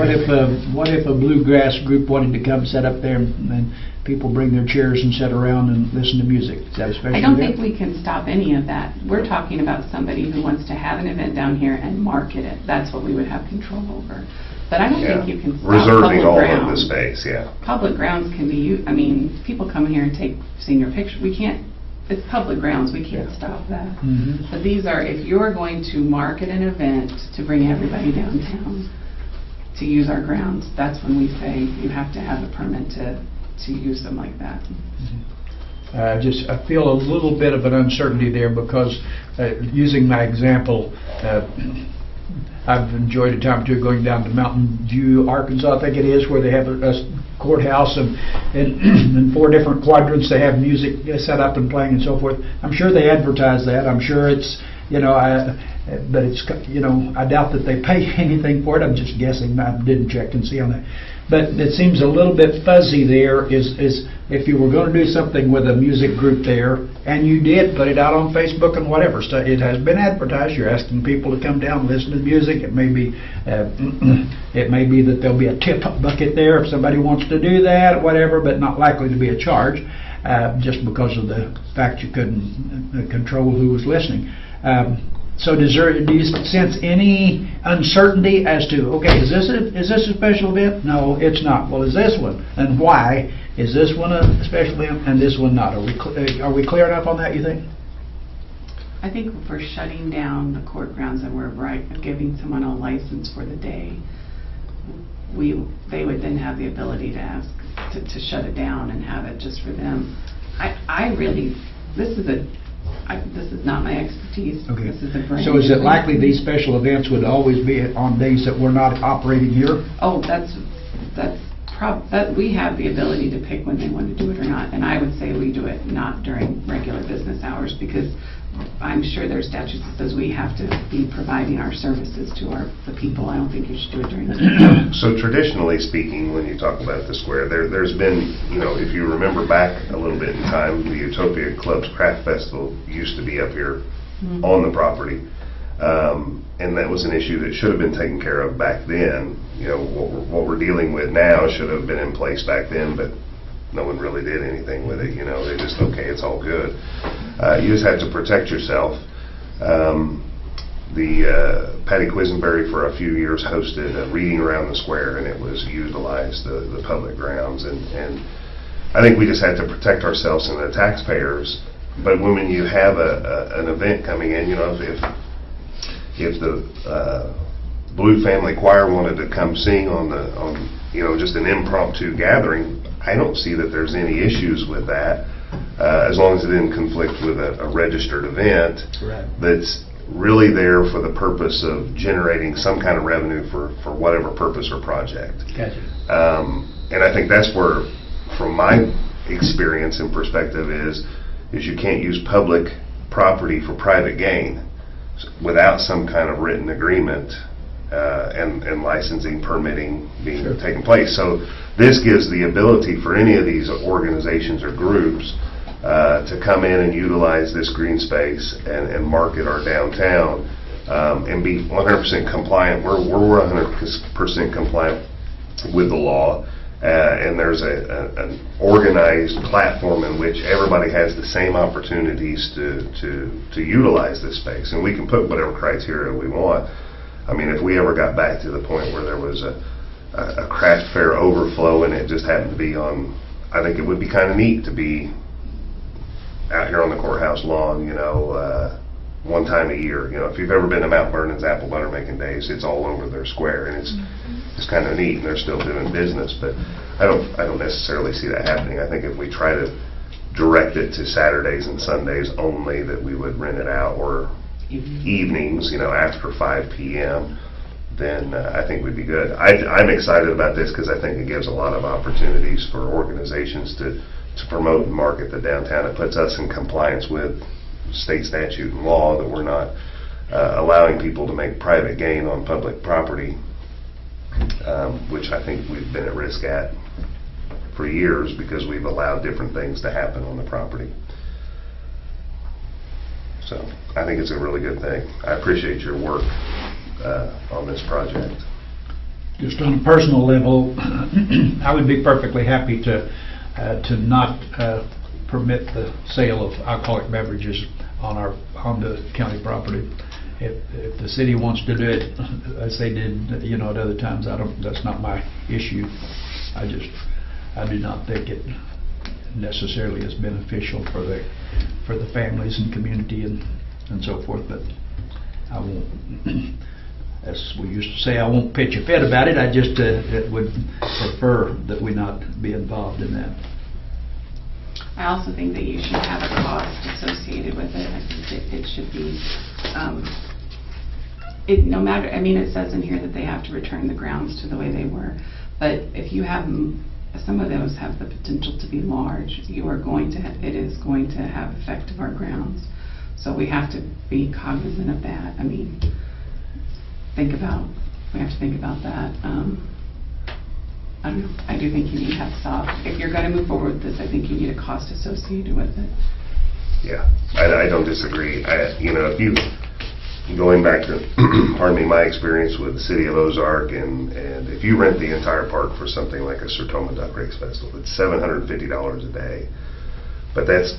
What if a bluegrass group wanted to come set up there and people bring their chairs and sit around and listen to music? Is that a special I don't event? think we can stop any of that. We're talking about somebody who wants to have an event down here and market it. That's what we would have control over. But I don't think you can stop reserving public all grounds. of the space, yeah. Public grounds can be used, I mean, people come here and take senior pictures. We can't, it's public grounds, we can't stop that. Mhm. But these are, if you're going to market an event to bring everybody downtown to use our grounds, that's when we say you have to have a permit to use them like that. I feel a little bit of an uncertainty there because, using my example, I've enjoyed a time or two going down to Mountain View, Arkansas, I think it is, where they have a courthouse and in 4 different quadrants they have music set up and playing and so forth. I'm sure they advertise that. I'm sure it's, but it's, I doubt that they pay anything for it. I'm just guessing. I didn't check and see on that. But it seems a little bit fuzzy there is if you were going to do something with a music group there, and you did put it out on Facebook and whatever, it has been advertised, you're asking people to come down and listen to the music. It may be that there'll be a tip bucket there if somebody wants to do that, whatever, but not likely to be a charge, just because of the fact you couldn't control who was listening. So do you sense any uncertainty as to, okay, is this a special event? No, it's not. Well, is this one? And why? Is this one a special event and this one not? Are we clear enough on that, you think? I think if we're shutting down the court grounds and we're giving someone a license for the day, they would then have the ability to ask to shut it down and have it just for them. This is not my expertise. Okay. This is a brand So is it new likely thing. these special events would always be on days that we're not operating here? Oh, we have the ability to pick when they want to do it or not, and I would say we do it not during regular business hours because I'm sure there's statutes that says we have to be providing our services to the people. I don't think you should do it during the day. So traditionally speaking, when you talk about the square, there's been, if you remember back a little bit in time, the Utopia Club's Craft Festival used to be up here on the property. And that was an issue that should have been taken care of back then. What we're dealing with now should have been in place back then, but no one really did anything with it. They just, okay, it's all good. You just have to protect yourself. Patty Quisenberry for a few years hosted a reading around the square, and it was utilized the public grounds. And I think we just had to protect ourselves and the taxpayers. But when you have an event coming in, if the Blue Family Choir wanted to come sing on just an impromptu gathering, I don't see that there's any issues with that, as long as it didn't conflict with a registered event that's really there for the purpose of generating some kind of revenue for whatever purpose or project. Gotcha. And I think that's where, from my experience and perspective, is you can't use public property for private gain without some kind of written agreement and licensing, permitting being taking place. So this gives the ability for any of these organizations or groups to come in and utilize this green space and market our downtown and be 100% compliant. We're 100% compliant with the law. And there's an organized platform in which everybody has the same opportunities to utilize this space. And we can put whatever criteria we want. I mean, if we ever got back to the point where there was a craft fair overflow and it just happened to be on, I think it would be kind of neat to be out here on the courthouse lawn, one time a year. If you've ever been to Mount Vernon's Apple Butter Making Days, it's all over their square, and it's kind of neat, and they're still doing business. But I don't necessarily see that happening. I think if we try to direct it to Saturdays and Sundays only, that we would rent it out, or evenings, after 5 p.m., then I think we'd be good. I'm excited about this because I think it gives a lot of opportunities for organizations to promote and market the downtown. It puts us in compliance with state statute and law that we're not allowing people to make private gain on public property, which I think we've been at risk at for years because we've allowed different things to happen on the property. So I think it's a really good thing. I appreciate your work on this project. Just on a personal level, I would be perfectly happy to not permit the sale of alcoholic beverages on the county property. If the city wants to do it, as they did, at other times, that's not my issue. I do not think it necessarily is beneficial for the families and community and so forth, but I won't, as we used to say, I won't pitch a fit about it. I just would prefer that we not be involved in that. I also think that you should have a cost associated with it. I think it should be, no matter, it says in here that they have to return the grounds to the way they were, but if you have some of those have the potential to be large, it is going to have effect of our grounds. So we have to be cognizant of that. We have to think about that. I don't know. I do think you need to have soft. If you're going to move forward with this, I think you need a cost associated with it. Yeah, I don't disagree. Going back to, my experience with the city of Ozark, and if you rent the entire park for something like a Sertoma Duck Race Festival, it's $750 a day. But that's,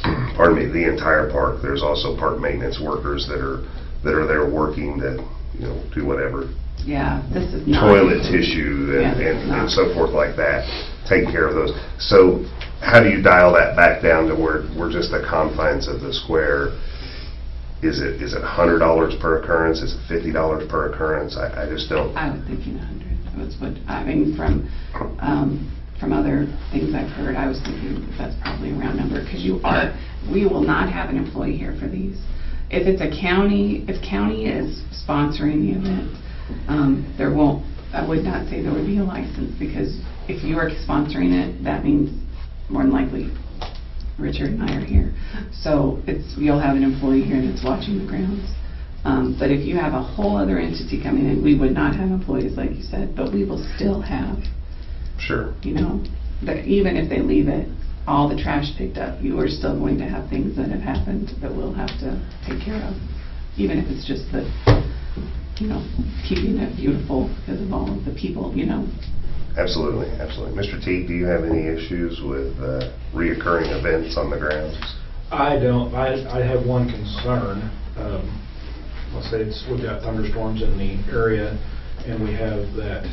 the entire park. There's also park maintenance workers that are there working that, do whatever. Yeah, this is not toilet tissue and so forth like that, taking care of those. So how do you dial that back down to where we're just the confines of the square? Is it $100 per occurrence? Is it $50 per occurrence? I just don't. I was thinking 100. That's what from other things I've heard, I was thinking that's probably a round number, because we will not have an employee here for these. If it's if county is sponsoring the event, I would not say there would be a license, because if you are sponsoring it, that means more than likely Richard and I are here. So you'll have an employee here that's watching the grounds. But if you have a whole other entity coming in, we would not have employees, like you said, but we will still have, sure, that even if they leave it, all the trash picked up, you are still going to have things that have happened that we'll have to take care of, even if it's just the, keeping it beautiful because of all of the people, Absolutely, absolutely. Mr. T, do you have any issues with reoccurring events on the grounds? I don't. I have one concern. Let's say we've got thunderstorms in the area, and we have that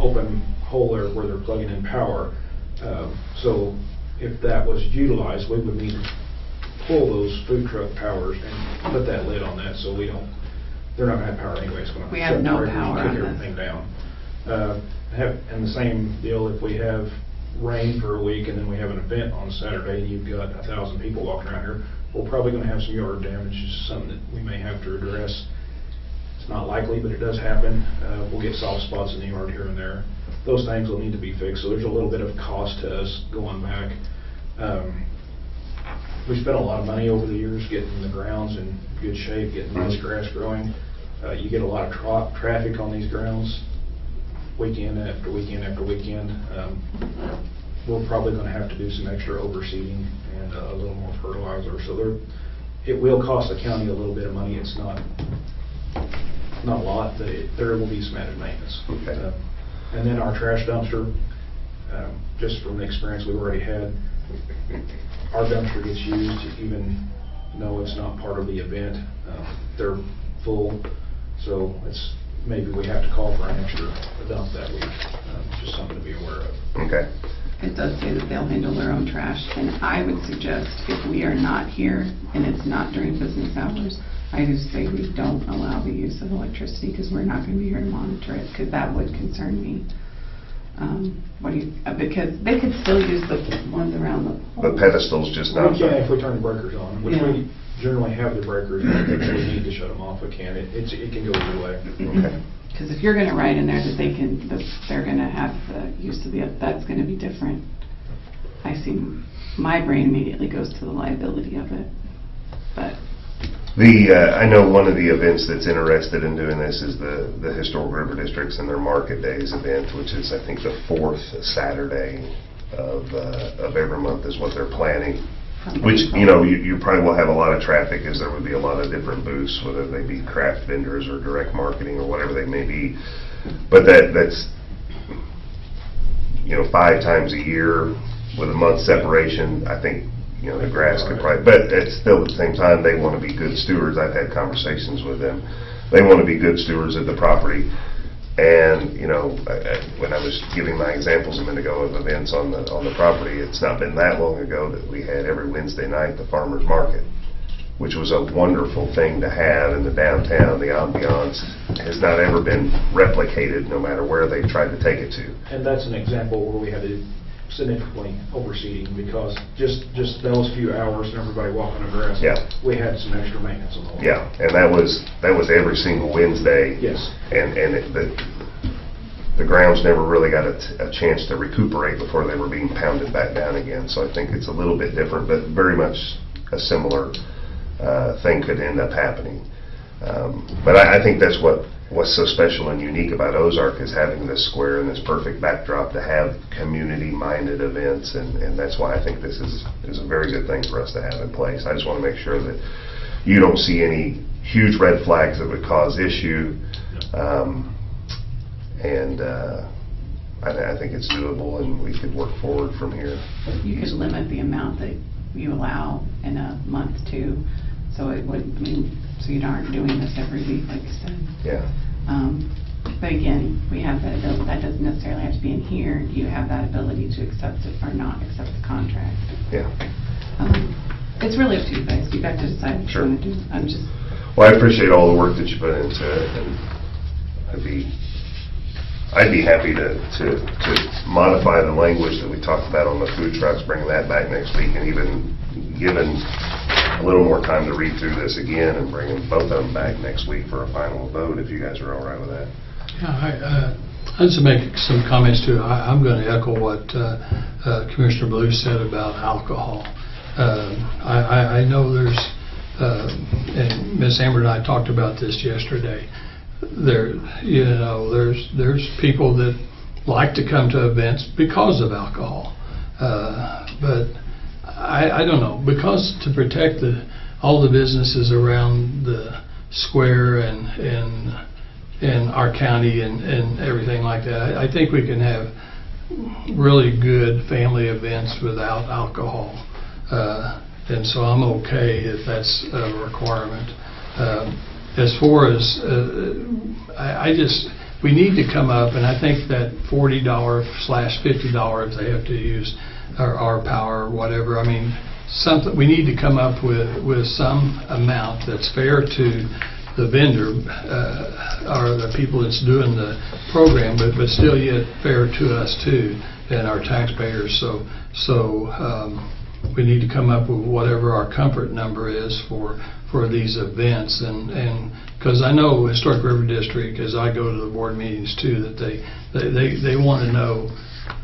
open hole there where they're plugging in power. So if that was utilized, we would need to pull those food truck powers and put that lid on that, so they're not going to have power anyway. It's going to we have no power kick on everything down. And the same deal if we have rain for a week and then we have an event on Saturday and you've got 1,000 people walking around here, we're probably going to have some yard damage. It's something that we may have to address. It's not likely, but it does happen. We'll get soft spots in the yard here and there. Those things will need to be fixed, so there's a little bit of cost to us going back. We spent a lot of money over the years getting the grounds in good shape, getting nice grass growing. You get a lot of traffic on these grounds, weekend after weekend after weekend. We're probably going to have to do some extra overseeding and a little more fertilizer. So it will cost the county a little bit of money. It's not a lot, but there will be some added maintenance. Okay. And then our trash dumpster, just from the experience we've already had, our dumpster gets used even though it's not part of the event. They're full, so maybe we have to call for an extra dump that week. Just something to be aware of. Okay. It does say that they'll handle their own trash, and I would suggest if we are not here and it's not during business hours, I just say we don't allow the use of electricity, because we're not going to be here to monitor it, because that would concern me. Because they could still use the ones around the The pedestal's just not. We can if we turn the breakers on, which we generally have the breakers on. If we need to shut them off, we can. It can go either way. Okay. Because if you're going to write in there that they're going to have the use of that's going to be different. My brain immediately goes to the liability of it, but I know one of the events that's interested in doing this is the Historic River Districts and their Market Days event, which is, I think, the 4th Saturday of every month is what they're planning. Which, you probably will have a lot of traffic, as there would be a lot of different booths, whether they be craft vendors or direct marketing or whatever they may be. But that's 5 times a year with a month separation. I think the grass could probably, but it's still at the same time they want to be good stewards. I've had conversations with them. They want to be good stewards of the property. And when I was giving my examples a minute ago of events on the property, it's not been that long ago that we had every Wednesday night the farmers market, which was a wonderful thing to have in the downtown. The ambiance has not ever been replicated, no matter where they've tried to take it to. And that's an example where we had to significantly overseeding, because just those few hours and everybody walking on grass, we had some extra maintenance on the whole. Yeah, and that was every single Wednesday. Yes. And the grounds never really got a chance to recuperate before they were being pounded back down again. So I think it's a little bit different, but very much a similar thing could end up happening. But I think that's what's so special and unique about Ozark, is having this square and this perfect backdrop to have community-minded events, and that's why I think this is a very good thing for us to have in place. I just want to make sure that you don't see any huge red flags that would cause issue, and I think it's doable, and we could work forward from here. You could limit the amount that you allow in a month too, so it would so you aren't doing this every week, like you said. Yeah. But again, we have that ability. That doesn't necessarily have to be in here. You have that ability to accept it or not accept the contract. Yeah. It's really up to you guys. You got to decide what you want to do. Well, I appreciate all the work that you put into it, and I'd be happy to modify the language that we talked about on the food trucks, bringing that back next week, and even given a little more time to read through this again and bringing both of them back next week for a final vote, if you guys are all right with that. Yeah, I just make some comments too. I'm going to echo what Commissioner Blue said about alcohol. I know there's, and Ms. Amber and I talked about this yesterday. There's people that like to come to events because of alcohol, but I don't know, because to protect all the businesses around the square and our county and everything like that, I think we can have really good family events without alcohol, and so I'm okay if that's a requirement. As far as we need to come up, and I think that $40/$50 if they have to use our power or whatever. I mean, something we need to come up with some amount that's fair to the vendor or the people that's doing the program, but still yet fair to us too and our taxpayers. So we need to come up with whatever our comfort number is for these events, and because I know Historic River District, as I go to the board meetings too, that they want to know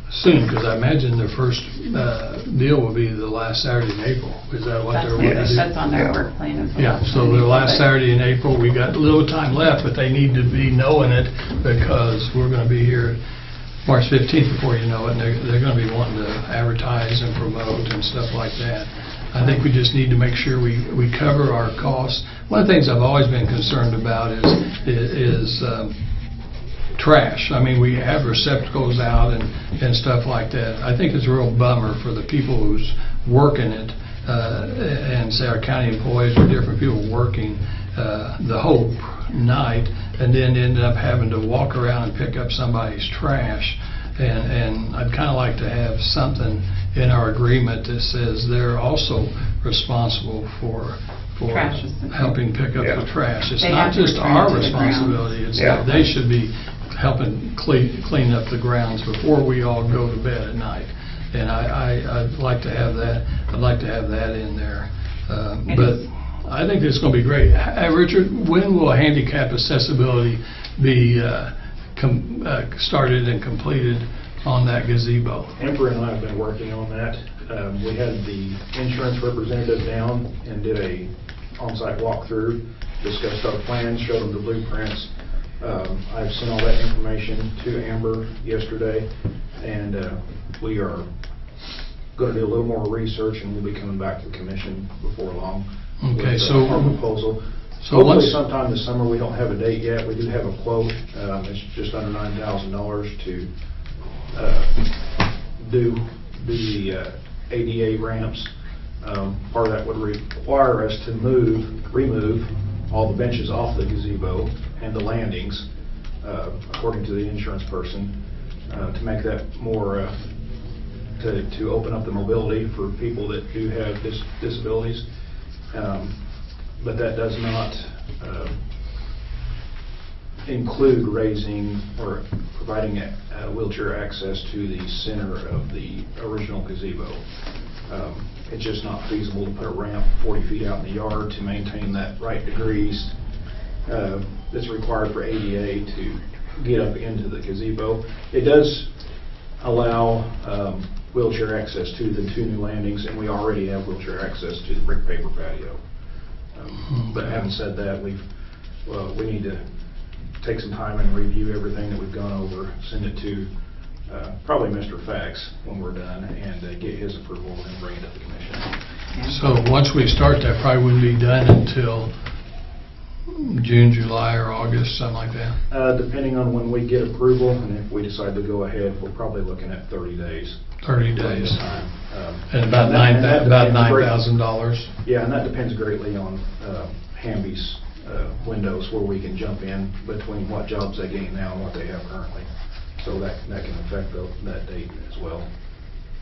soon, because I imagine their first deal will be the last Saturday in April. Is that what they're wanting to do? That's on their work plan as well. Yeah, so their last Saturday in April, we got a little time left, but they need to be knowing it, because we're going to be here March 15th before you know it, and they're going to be wanting to advertise and promote and stuff like that. I think we just need to make sure we cover our costs. One of the things I've always been concerned about is trash. I mean, we have receptacles out and stuff like that. I think it's a real bummer for the people who's working it, and say our county employees or different people working the whole night, and then end up having to walk around and pick up somebody's trash. And I'd kind of like to have something in our agreement that says they're also responsible for helping pick up the trash. It's not just our responsibility. It's that they should be helping clean up the grounds before we all go to bed at night. And I'd like to have that. I'd like to have that in there. But I think it's going to be great. Richard, when will handicap accessibility be started and completed on that gazebo? Emperor and I have been working on that. We had the insurance representative down and did a on-site walkthrough, discussed our plans, showed them the blueprints. I've sent all that information to Amber yesterday, and we are going to do a little more research, and we'll be coming back to the commission before long Okay, with so- our proposal. So Hopefully once- sometime this summer. We don't have a date yet. We do have a quote. It's just under $9,000 to do the ADA ramps. Part of that would require us to remove all the benches off the gazebo and the landings, according to the insurance person, to make that more, to open up the mobility for people that do have disabilities. But that does not include raising or providing wheelchair access to the center of the original gazebo. It's just not feasible to put a ramp 40 feet out in the yard to maintain that right degrees that's required for ADA to get up into the gazebo. It does allow wheelchair access to the 2 new landings, and we already have wheelchair access to the brick paper patio. But having said that, we need to take some time and review everything that we've gone over, send it to probably Mr. Fax when we're done, and get his approval, and then bring it to the commission. So once we start, that probably wouldn't be done until June, July, or August, something like that? Depending on when we get approval, and if we decide to go ahead, we're probably looking at 30 days. 30 from days. this time. And about $9,000? Yeah, and that depends greatly on Hamby's windows, where we can jump in between what jobs they gain now and what they have currently. So that can affect that date as well.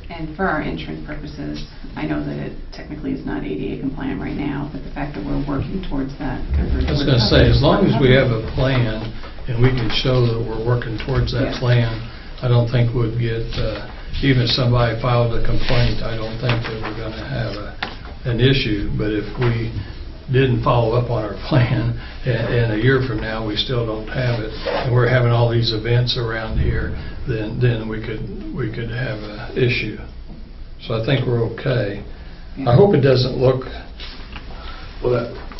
And for our insurance purposes, I know that it technically is not ADA compliant right now, but the fact that we're working towards that. I was going to say, as long as we have a plan and we can show that we're working towards that plan, I don't think we'd get, even if somebody filed a complaint, I don't think that we're going to have an issue. But if we didn't follow up on our plan, and a year from now we still don't have it, and we're having all these events around here, then we could have an issue. So I think we're okay. I hope it doesn't look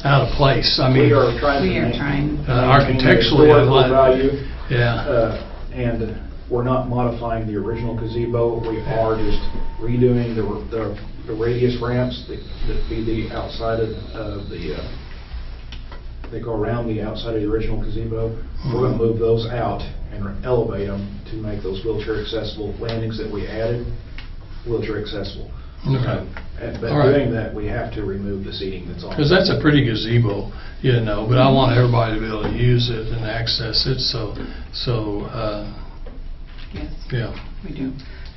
out of place. I mean, We are trying to We are maintain trying. Architecturally, I historical like- value. yeah. And we're not modifying the original gazebo. We are just redoing the radius ramps that feed the outside of the, they go around the outside of the original gazebo. We're going to move those out and elevate them to make those wheelchair accessible landings that we added wheelchair accessible. Okay. But All right. doing that, we have to remove the seating that's on. Because that's a pretty gazebo, you know, but I want everybody to be able to use it and access it, so Yes, yeah. we do.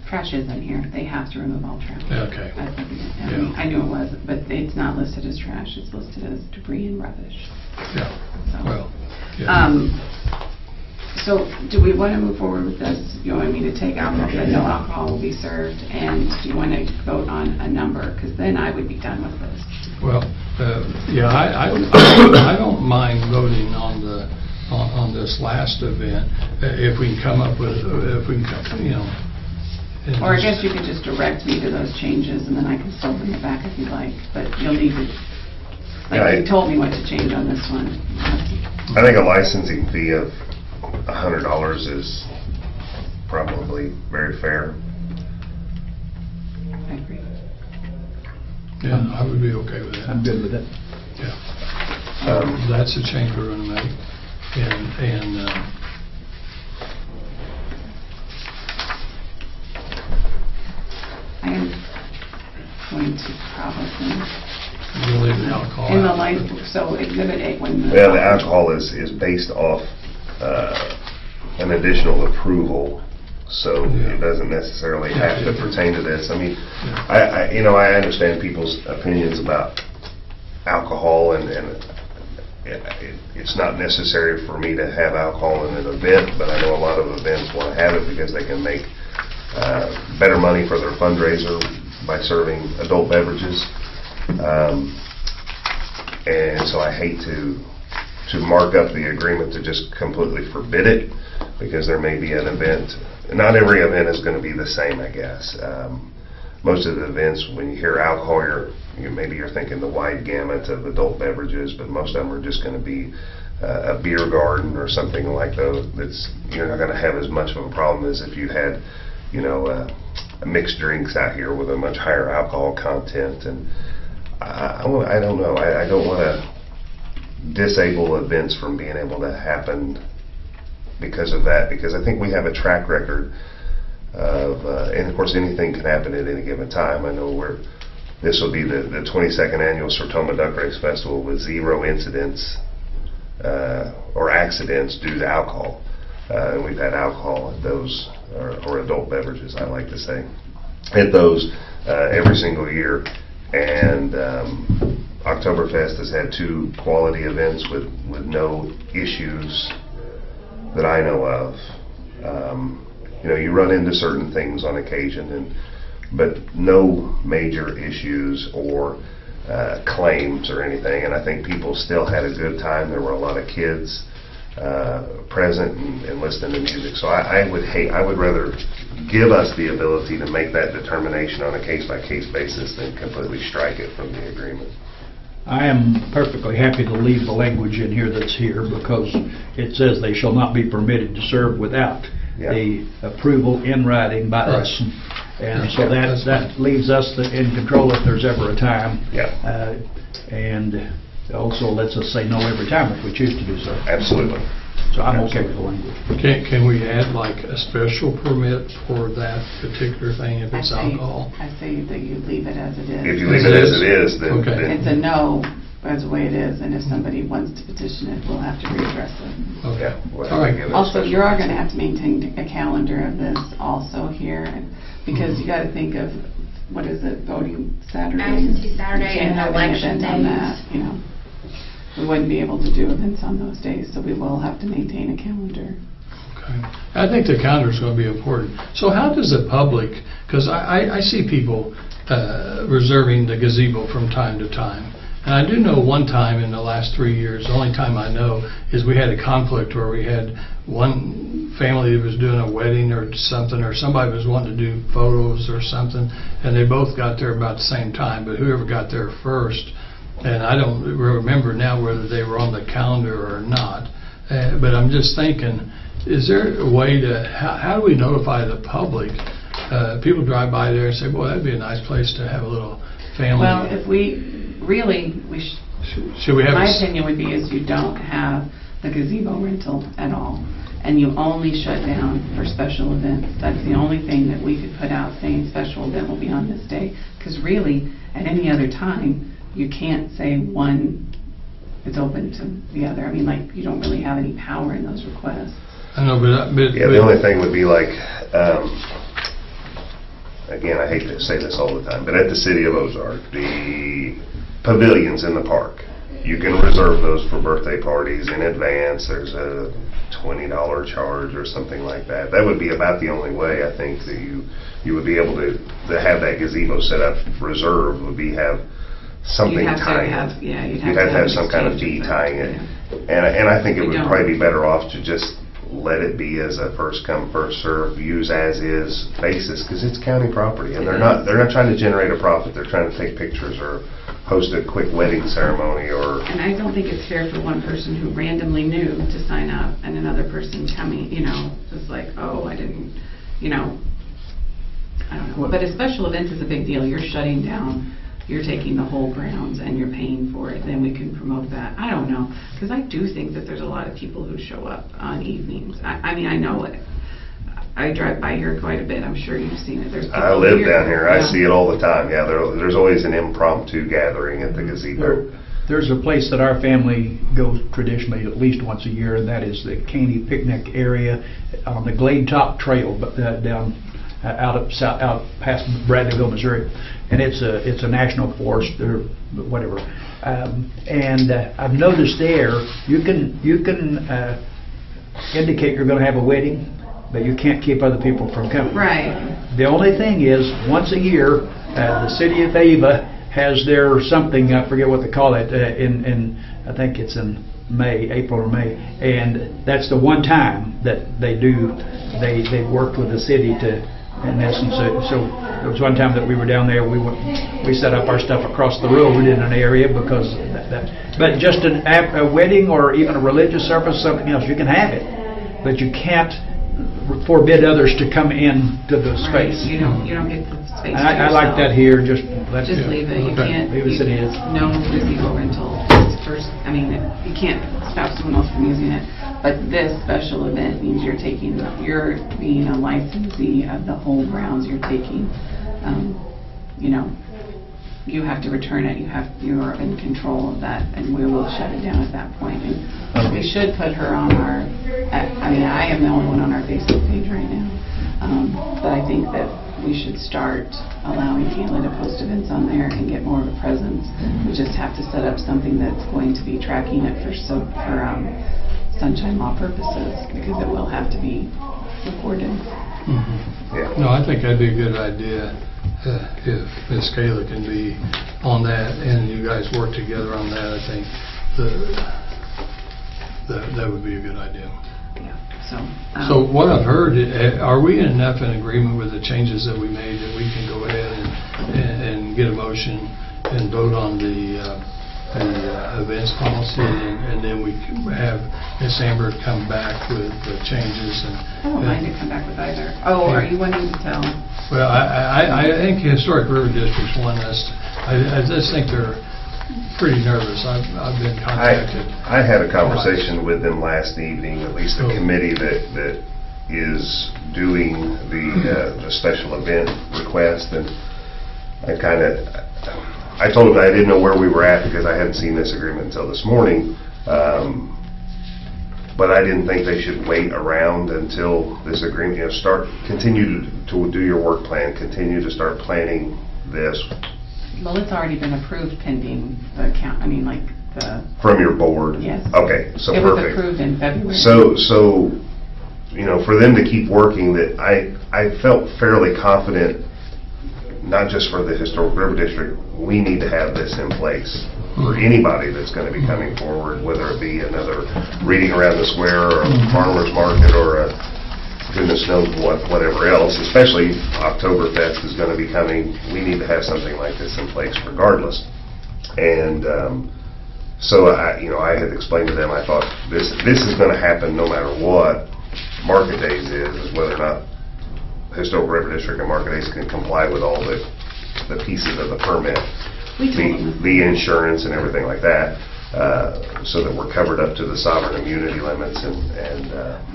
Trash is in here. They have to remove all trash. Okay. I knew it was, but it's not listed as trash. It's listed as debris and rubbish. Yeah, So. well, yeah. So do we want to move forward with this? You want me to take out that no alcohol will be served, and do you want to vote on a number? Because then I would be done with this. Well, yeah, I don't mind voting on this last event, if we can come up with, you know. and Or I just- guess you could just direct me to those changes, and then I can still bring it back if you'd like, but you'll need to, like you told me what to change on this one. I think a licensing fee of $100 is probably very fair. I agree. Yeah, I would be okay with that. I'm good with it. Yeah. That's a change we're going to make. And I am going to probably, we'll leave the alcohol in the out. light, so Exhibit 8, when the... Yeah, the alcohol is based off an additional approval, so Yeah. it doesn't necessarily have to pertain to this. I mean, Yeah. I understand people's opinions about alcohol, and it's not necessary for me to have alcohol in an event, but I know a lot of events want to have it because they can make better money for their fundraiser by serving adult beverages. And so I hate to mark up the agreement to just completely forbid it, because there may be an event. Not every event is going to be the same, I guess. Most of the events, when you hear alcohol, maybe you're thinking the wide gamut of adult beverages, but most of them are just going to be a beer garden or something like those. You're not going to have as much of a problem as if you had, mixed drinks out here with a much higher alcohol content. And I don't know. I don't want to disable events from being able to happen because of that, because I think we have a track record of, and of course anything can happen at any given time. I know this will be the 22nd annual Sertoma Duck Race Festival with 0 incidents or accidents due to alcohol. And we've had alcohol at those, or adult beverages, I like to say, at those every single year. And Oktoberfest has had 2 quality events with no issues that I know of. You run into certain things on occasion, but no major issues or claims or anything. And I think people still had a good time. There were a lot of kids present and listening to music. So I would rather give us the ability to make that determination on a case-by-case basis than completely strike it from the agreement. I am perfectly happy to leave the language in here that's here, because it says they shall not be permitted to serve without the approval in writing by us. And so that leaves us in control if there's ever a time. And also lets us say no every time if we choose to do so. Absolutely. So I'm okay with the language. Can we add like a special permit for that particular thing if it's alcohol? I say that you leave it as it is. If you leave it as it is, then it's a no as the way it is, and if somebody wants to petition it, we'll have to readdress it. Okay. All right. Also, you are going to have to maintain a calendar of this also here, because you got to think of, what is it, voting Saturday? Absentee Saturday and election days. On that, we wouldn't be able to do events on those days, so we will have to maintain a calendar. Okay. I think the calendar is going to be important. So how does the public, because I see people reserving the gazebo from time to time. And I do know one time in the last 3 years, the only time I know, is we had a conflict where we had one family that was doing a wedding or something, or somebody was wanting to do photos or something, and they both got there about the same time, but whoever got there first, and I don't remember now whether they were on the calendar or not, but I'm just thinking, is there a way to, how do we notify the public? People drive by there and say, boy, that'd be a nice place to have a little family. Well, if we should we have my opinion would be is you don't have the gazebo rental at all, and you only shut down for special events. That's the only thing that we could put out saying special event will be on this day, because really at any other time you can't say one is open to the other. I mean, like, you don't really have any power in those requests. I know, but the only thing would be like, again, I hate to say this all the time, but at the City of Ozark, the pavilions in the park, you can reserve those for birthday parties in advance. There's a $20 charge or something like that. That would be about the only way, I think, that you would be able to have that gazebo set up reserved, would be have something tying it. You'd have to have some kind of fee tying it. And I think it would probably be better off to just let it be as a first come first serve, use as is basis, because it's county property, and they're not trying to generate a profit. They're trying to take pictures or host a quick wedding ceremony. And I don't think it's fair for one person who randomly knew to sign up and another person coming, just like, oh, I didn't, I don't know. But a special event is a big deal. You're shutting down. You're taking the whole grounds and you're paying for it, then we can promote that. I don't know, because I do think that there's a lot of people who show up on evenings. I mean, I know it. I drive by here quite a bit. I'm sure you've seen it. There's people I live down here. I see it all the time. Yeah, there's always an impromptu gathering at the gazebo. There's a place that our family goes traditionally at least once a year, and that is the County Picnic area on the Glade Top Trail, but down out past Bradleyville, Missouri, and it's a national forest or whatever. And I've noticed there you can indicate you're going to have a wedding, but you can't keep other people from coming. Right. The only thing is, once a year, the city of Ava has their something, I forget what they call it, in I think it's in April or May, and that's the one time that they worked with the city to in essence. So there was one time that we were down there, we set up our stuff across the road in an area because but just a wedding or even a religious service, something else, you can have it, but you can't forbid others to come in to the Right, space. you don't get the space. And I like that here, just let Just leave it, you can't. leave it as it is. No gazebo rental first, I mean, you can't stop someone else from using it. But this special event means you're being a licensee of the whole grounds. You're taking, you know, you have to return it. You are in control of that, and we will shut it down at that point. And we should put her on our. I mean, I am the only one on our Facebook page right now, but I think that we should start allowing Kayla to post events on there and get more of a presence. We just have to set up something that's going to be tracking it for sunshine law purposes, because it will have to be recorded. Yeah. No, I think that'd be a good idea if Ms. Kayla can be on that and you guys work together on that. I think that would be a good idea. Yeah. So what I've heard, are we enough in agreement with the changes that we made that we can go ahead and get a motion and vote on the events policy, and then we have Ms. Amber come back with the changes? I don't mind to come back with either. Oh, are you wanting to tell? Well, I think Historic River Districts want us. I just think they're pretty nervous. I've been contacted. I had a conversation with them last evening, at least the committee that is doing the special event request, and I told them I didn't know where we were at because I hadn't seen this agreement until this morning, but I didn't think they should wait around until this agreement, continue to do your work plan, continue to start planning this. Well, it's already been approved pending the count. I mean, like the. From your board? Yes. Okay, so it perfect. It was approved in February. So, for them to keep working, that I felt fairly confident, not just for the Historic River District, we need to have this in place for anybody that's going to be coming forward, whether it be another reading around the square or a farmer's market or a goodness knows whatever else, especially Oktoberfest is going to be coming. We need to have something like this in place regardless. And so I had explained to them, I thought this is going to happen no matter what Market Days is whether or not Historic River District and Market Days can comply with all the pieces of the permit, the insurance and everything like that. So that we're covered up to the sovereign immunity limits and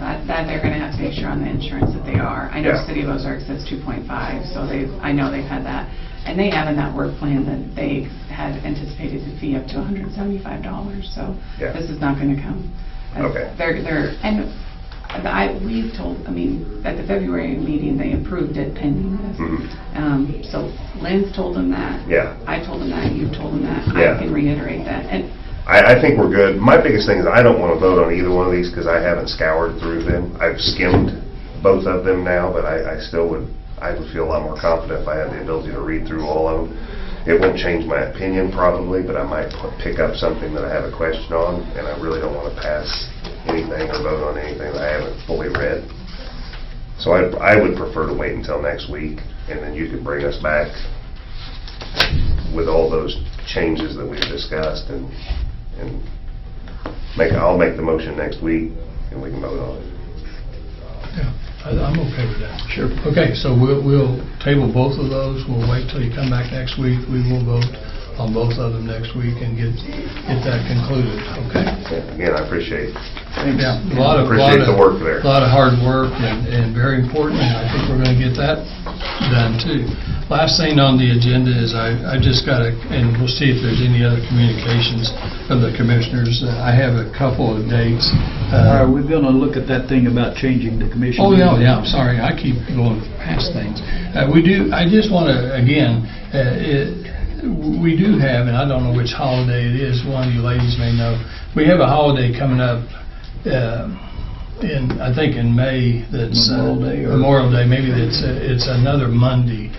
that they're going to have to make sure on the insurance that they are. I know City of Ozark says 2.5, so I know they've had that, and they have in that work plan that they had anticipated the fee up to $175. So this is not going to come. Okay. We've told. I mean, at the February meeting they approved it pending this. Mm-hmm. So Lynn's told them that. Yeah. I told them that. You told them that. Yeah. I can reiterate that. And I think we're good. My biggest thing is I don't want to vote on either one of these because I haven't scoured through them. I've skimmed both of them now, but I would feel a lot more confident if I had the ability to read through all of them. It won't change my opinion probably, but I might pick up something that I have a question on, and I really don't want to pass anything or vote on anything that I haven't fully read. So I would prefer to wait until next week, and then you could bring us back with all those changes that we've discussed, and I'll make the motion next week, and we can vote on it. Yeah, I'm okay with that. Sure. Okay, so we'll table both of those. We'll wait till you come back next week. We will vote on both of them next week and get that concluded. Okay. Again, I appreciate. Yeah, Appreciate the work there. A lot of hard work and very important, and I think we're going to get that done too. Last thing on the agenda is I just got to, and we'll see if there's any other communications from the commissioners. I have a couple of dates. We're going to look at that thing about changing the commission. Oh, yeah, I'm sorry. I keep going past things. I just want to, again, we do have, and I don't know which holiday it is, one of you ladies may know, we have a holiday coming up I think in May, that's Memorial Day, maybe it's another Monday.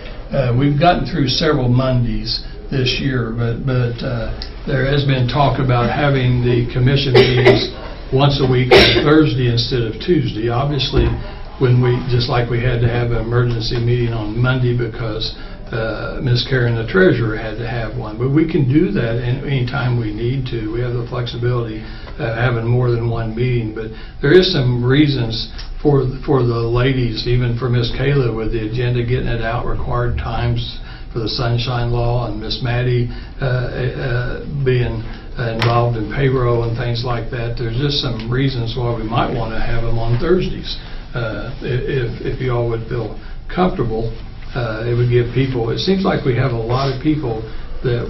We've gotten through several Mondays this year, but there has been talk about having the commission meetings once a week on Thursday instead of Tuesday. Obviously, when we, just like we had to have an emergency meeting on Monday because Ms. Karen, the treasurer, had to have one. But we can do that anytime we need to. We have the flexibility of having more than one meeting. But there is some reasons for the ladies, even for Ms. Kayla, with the agenda, getting it out, required times for the Sunshine Law, and Miss Maddie being involved in payroll and things like that. There's just some reasons why we might want to have them on Thursdays. If you all would feel comfortable, it would give people, it seems like we have a lot of people that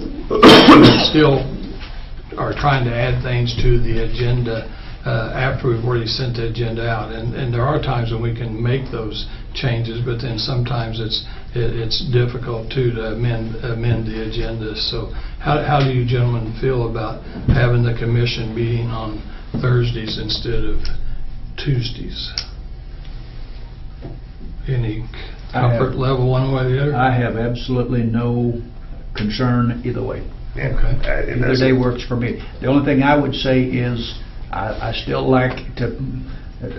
still are trying to add things to the agenda after we've already sent the agenda out, and there are times when we can make those changes, but then sometimes it's difficult to amend the agenda. So how do you gentlemen feel about having the commission meeting on Thursdays instead of Tuesdays? Any comfort level one way or the other? I have absolutely no concern either way. Yeah. Okay. Either day works for me. The only thing I would say is I still like to,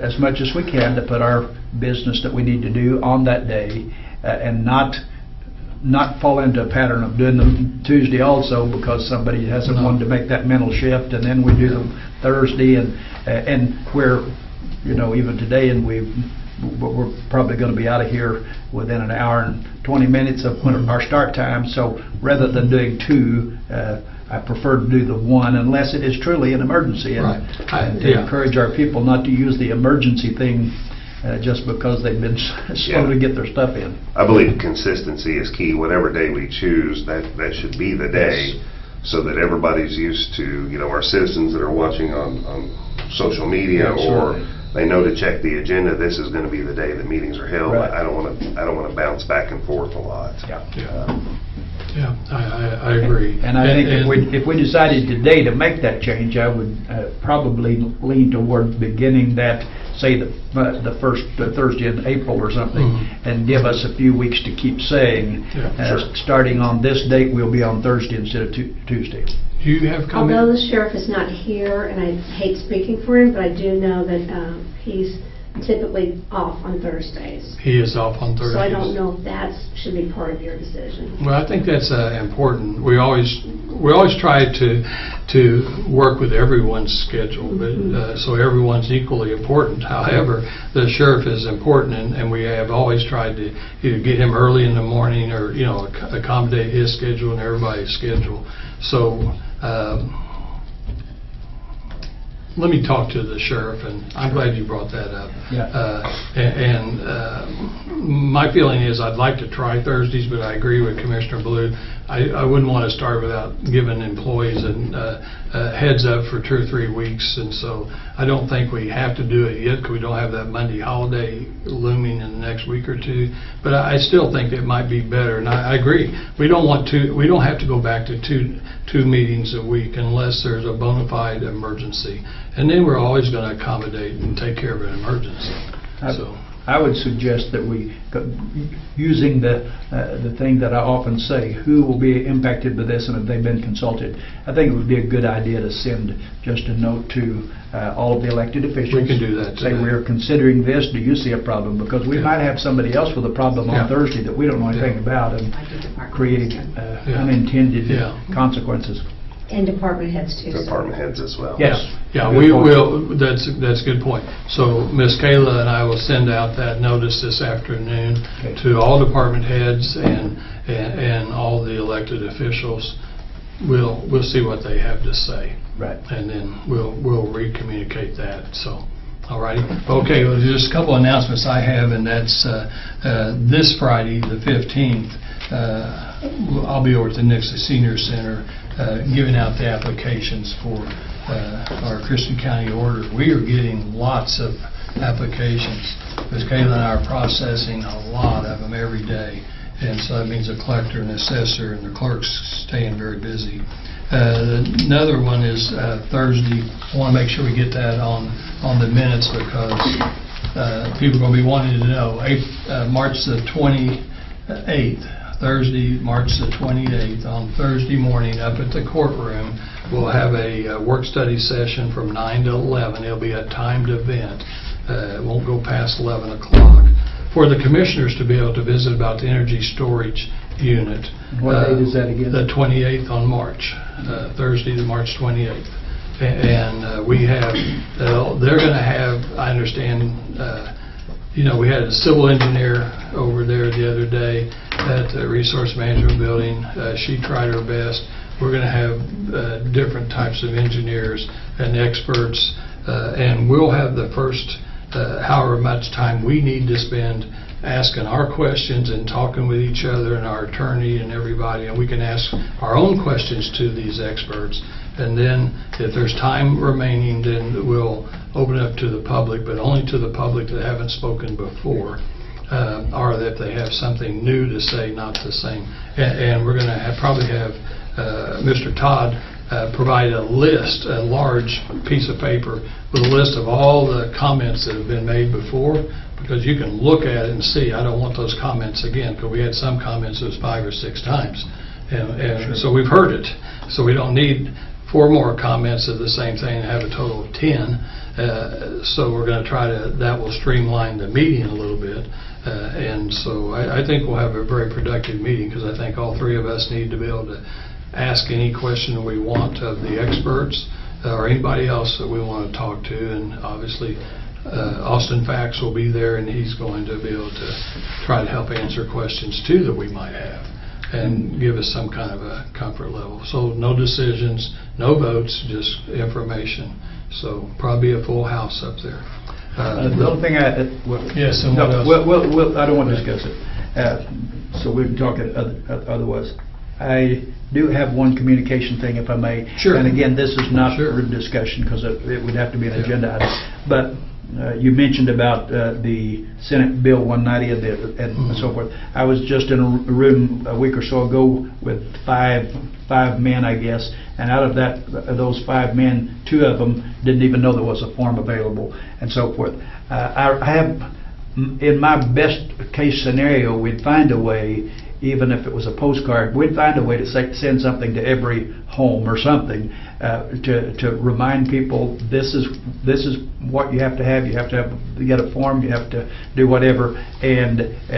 as much as we can, to put our business that we need to do on that day and not fall into a pattern of doing them Tuesday also because somebody hasn't wanted to make that mental shift, and then we do them Thursday, and we're, you know, even today, and we're probably going to be out of here within an hour and 20 minutes of our start time. So rather than doing two, I prefer to do the one unless it is truly an emergency, and to encourage our people not to use the emergency thing just because they've been slow to get their stuff in. I believe consistency is key. Whatever day we choose, that should be the day, so that everybody's used to, you know, our citizens that are watching on social media, or they know to check the agenda. This is going to be the day the meetings are held. Right. I don't want to bounce back and forth a lot. Yeah, I agree. And I think if we decided today to make that change, I would probably lean toward beginning that, say, the first Thursday in April or something, and give us a few weeks to keep saying, starting on this date, we'll be on Thursday instead of Tuesday. Do you have comments? Although the sheriff is not here, and I hate speaking for him, but I do know that he's typically off on Thursdays. He is off on Thursdays. So I don't know if that should be part of your decision. Well, I think that's important. We always try to work with everyone's schedule, but so everyone's equally important. However, the sheriff is important, and we have always tried to either get him early in the morning or, you know, accommodate his schedule and everybody's schedule. So let me talk to the sheriff, and I'm glad you brought that up. My feeling is I'd like to try Thursdays, but I agree with Commissioner Blue. I wouldn't want to start without giving employees a heads up for 2 or 3 weeks, and so I don't think we have to do it yet because we don't have that Monday holiday looming in the next week or two. But I still think it might be better, and I agree. We don't have to go back to two meetings a week unless there's a bona fide emergency, and then we're always going to accommodate and take care of an emergency. I would suggest that we, using the thing that I often say, who will be impacted by this and have they been consulted, I think it would be a good idea to send just a note to all of the elected officials. We can do that. Say, we're considering this, do you see a problem? Because we might have somebody else with a problem on Thursday that we don't know anything about, and create unintended consequences. And department heads too. Department heads as well. Yes. Yeah, we will. That's a good point. So Ms. Kayla and I will send out that notice this afternoon to all department heads and all the elected officials. We'll see what they have to say. Right. And then we'll re-communicate that. So. All righty. Okay, well, there's just a couple announcements I have, and that's this Friday, the 15th, I'll be over at the Nixon Senior Center giving out the applications for our Christian County order. We are getting lots of applications. Ms. Kayla and I are processing a lot of them every day, and so that means a collector and assessor and the clerk's staying very busy. Another one is Thursday. I want to make sure we get that on the minutes because people are going to be wanting to know. March the 28th, Thursday, March the 28th, on Thursday morning up at the courtroom, we'll have a work study session from 9 to 11. It'll be a timed event. It won't go past 11 o'clock. For the commissioners to be able to visit about the energy storage unit. What date is that again? The 28th on March, Thursday, the March 28th. And we have, they're going to have, I understand, we had a civil engineer over there the other day at the Resource Management Building. She tried her best. We're going to have different types of engineers and experts, and we'll have the first however much time we need to spend asking our questions and talking with each other and our attorney and everybody, and we can ask our own questions to these experts. And then if there's time remaining, then we'll open it up to the public, but only to the public that haven't spoken before, or that they have something new to say, not the same. And we're going to probably have Mr. Todd provide a list, a large piece of paper with a list of all the comments that have been made before, because you can look at it and see, I don't want those comments again, because we had some comments that was 5 or 6 times. And so we've heard it. So we don't need 4 more comments of the same thing and have a total of 10. So we're going to try to, that will streamline the meeting a little bit. And so I think we'll have a very productive meeting, because I think all 3 of us need to be able to ask any question that we want of the experts or anybody else that we want to talk to. And obviously Austin Fax will be there, and he's going to be able to try to help answer questions too that we might have and give us some kind of a comfort level. So no decisions, no votes, just information. So probably a full house up there. The only thing yes, and no, what else? I don't want to discuss it. So we can talk it otherwise. I do have one communication thing, if I may. Sure. And again, this is not Sure. for discussion, because it would have to be an agenda item. But you mentioned about the Senate Bill 190 and so forth. I was just in a room a week or so ago with five men, I guess, and out of those 5 men, 2 of them didn't even know there was a form available, and so forth. I have, in my best case scenario, we'd find a way, even if it was a postcard, we'd find a way to send something to every home or something to remind people this is what you have to have. You have to get a form. You have to do whatever, and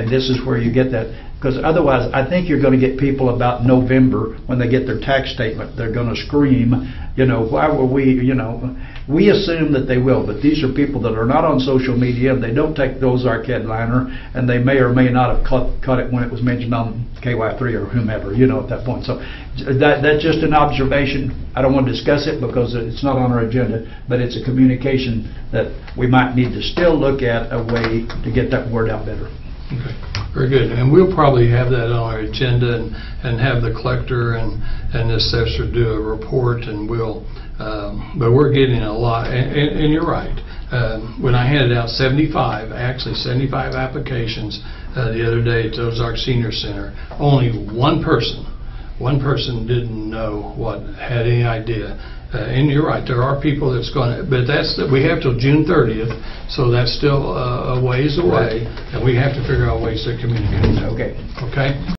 this is where you get that. Because otherwise, I think you're going to get people about November when they get their tax statement. They're going to scream, why were we, we assume that they will, but these are people that are not on social media, and they don't take the Ozark headliner, and they may or may not have caught it when it was mentioned on KY3 or whomever, at that point. So that's just an observation. I don't want to discuss it because it's not on our agenda, but it's a communication that we might need to still look at a way to get that word out better. Okay, very good. And we'll probably have that on our agenda and have the collector and the assessor do a report, and but we're getting a lot, and you're right. When I handed out 75 applications the other day at the Ozark Senior Center, only one person didn't know had any idea. And you're right, there are people that's going to, but we have till June 30th, so that's still a ways away, and we have to figure out ways to communicate. Okay. Okay?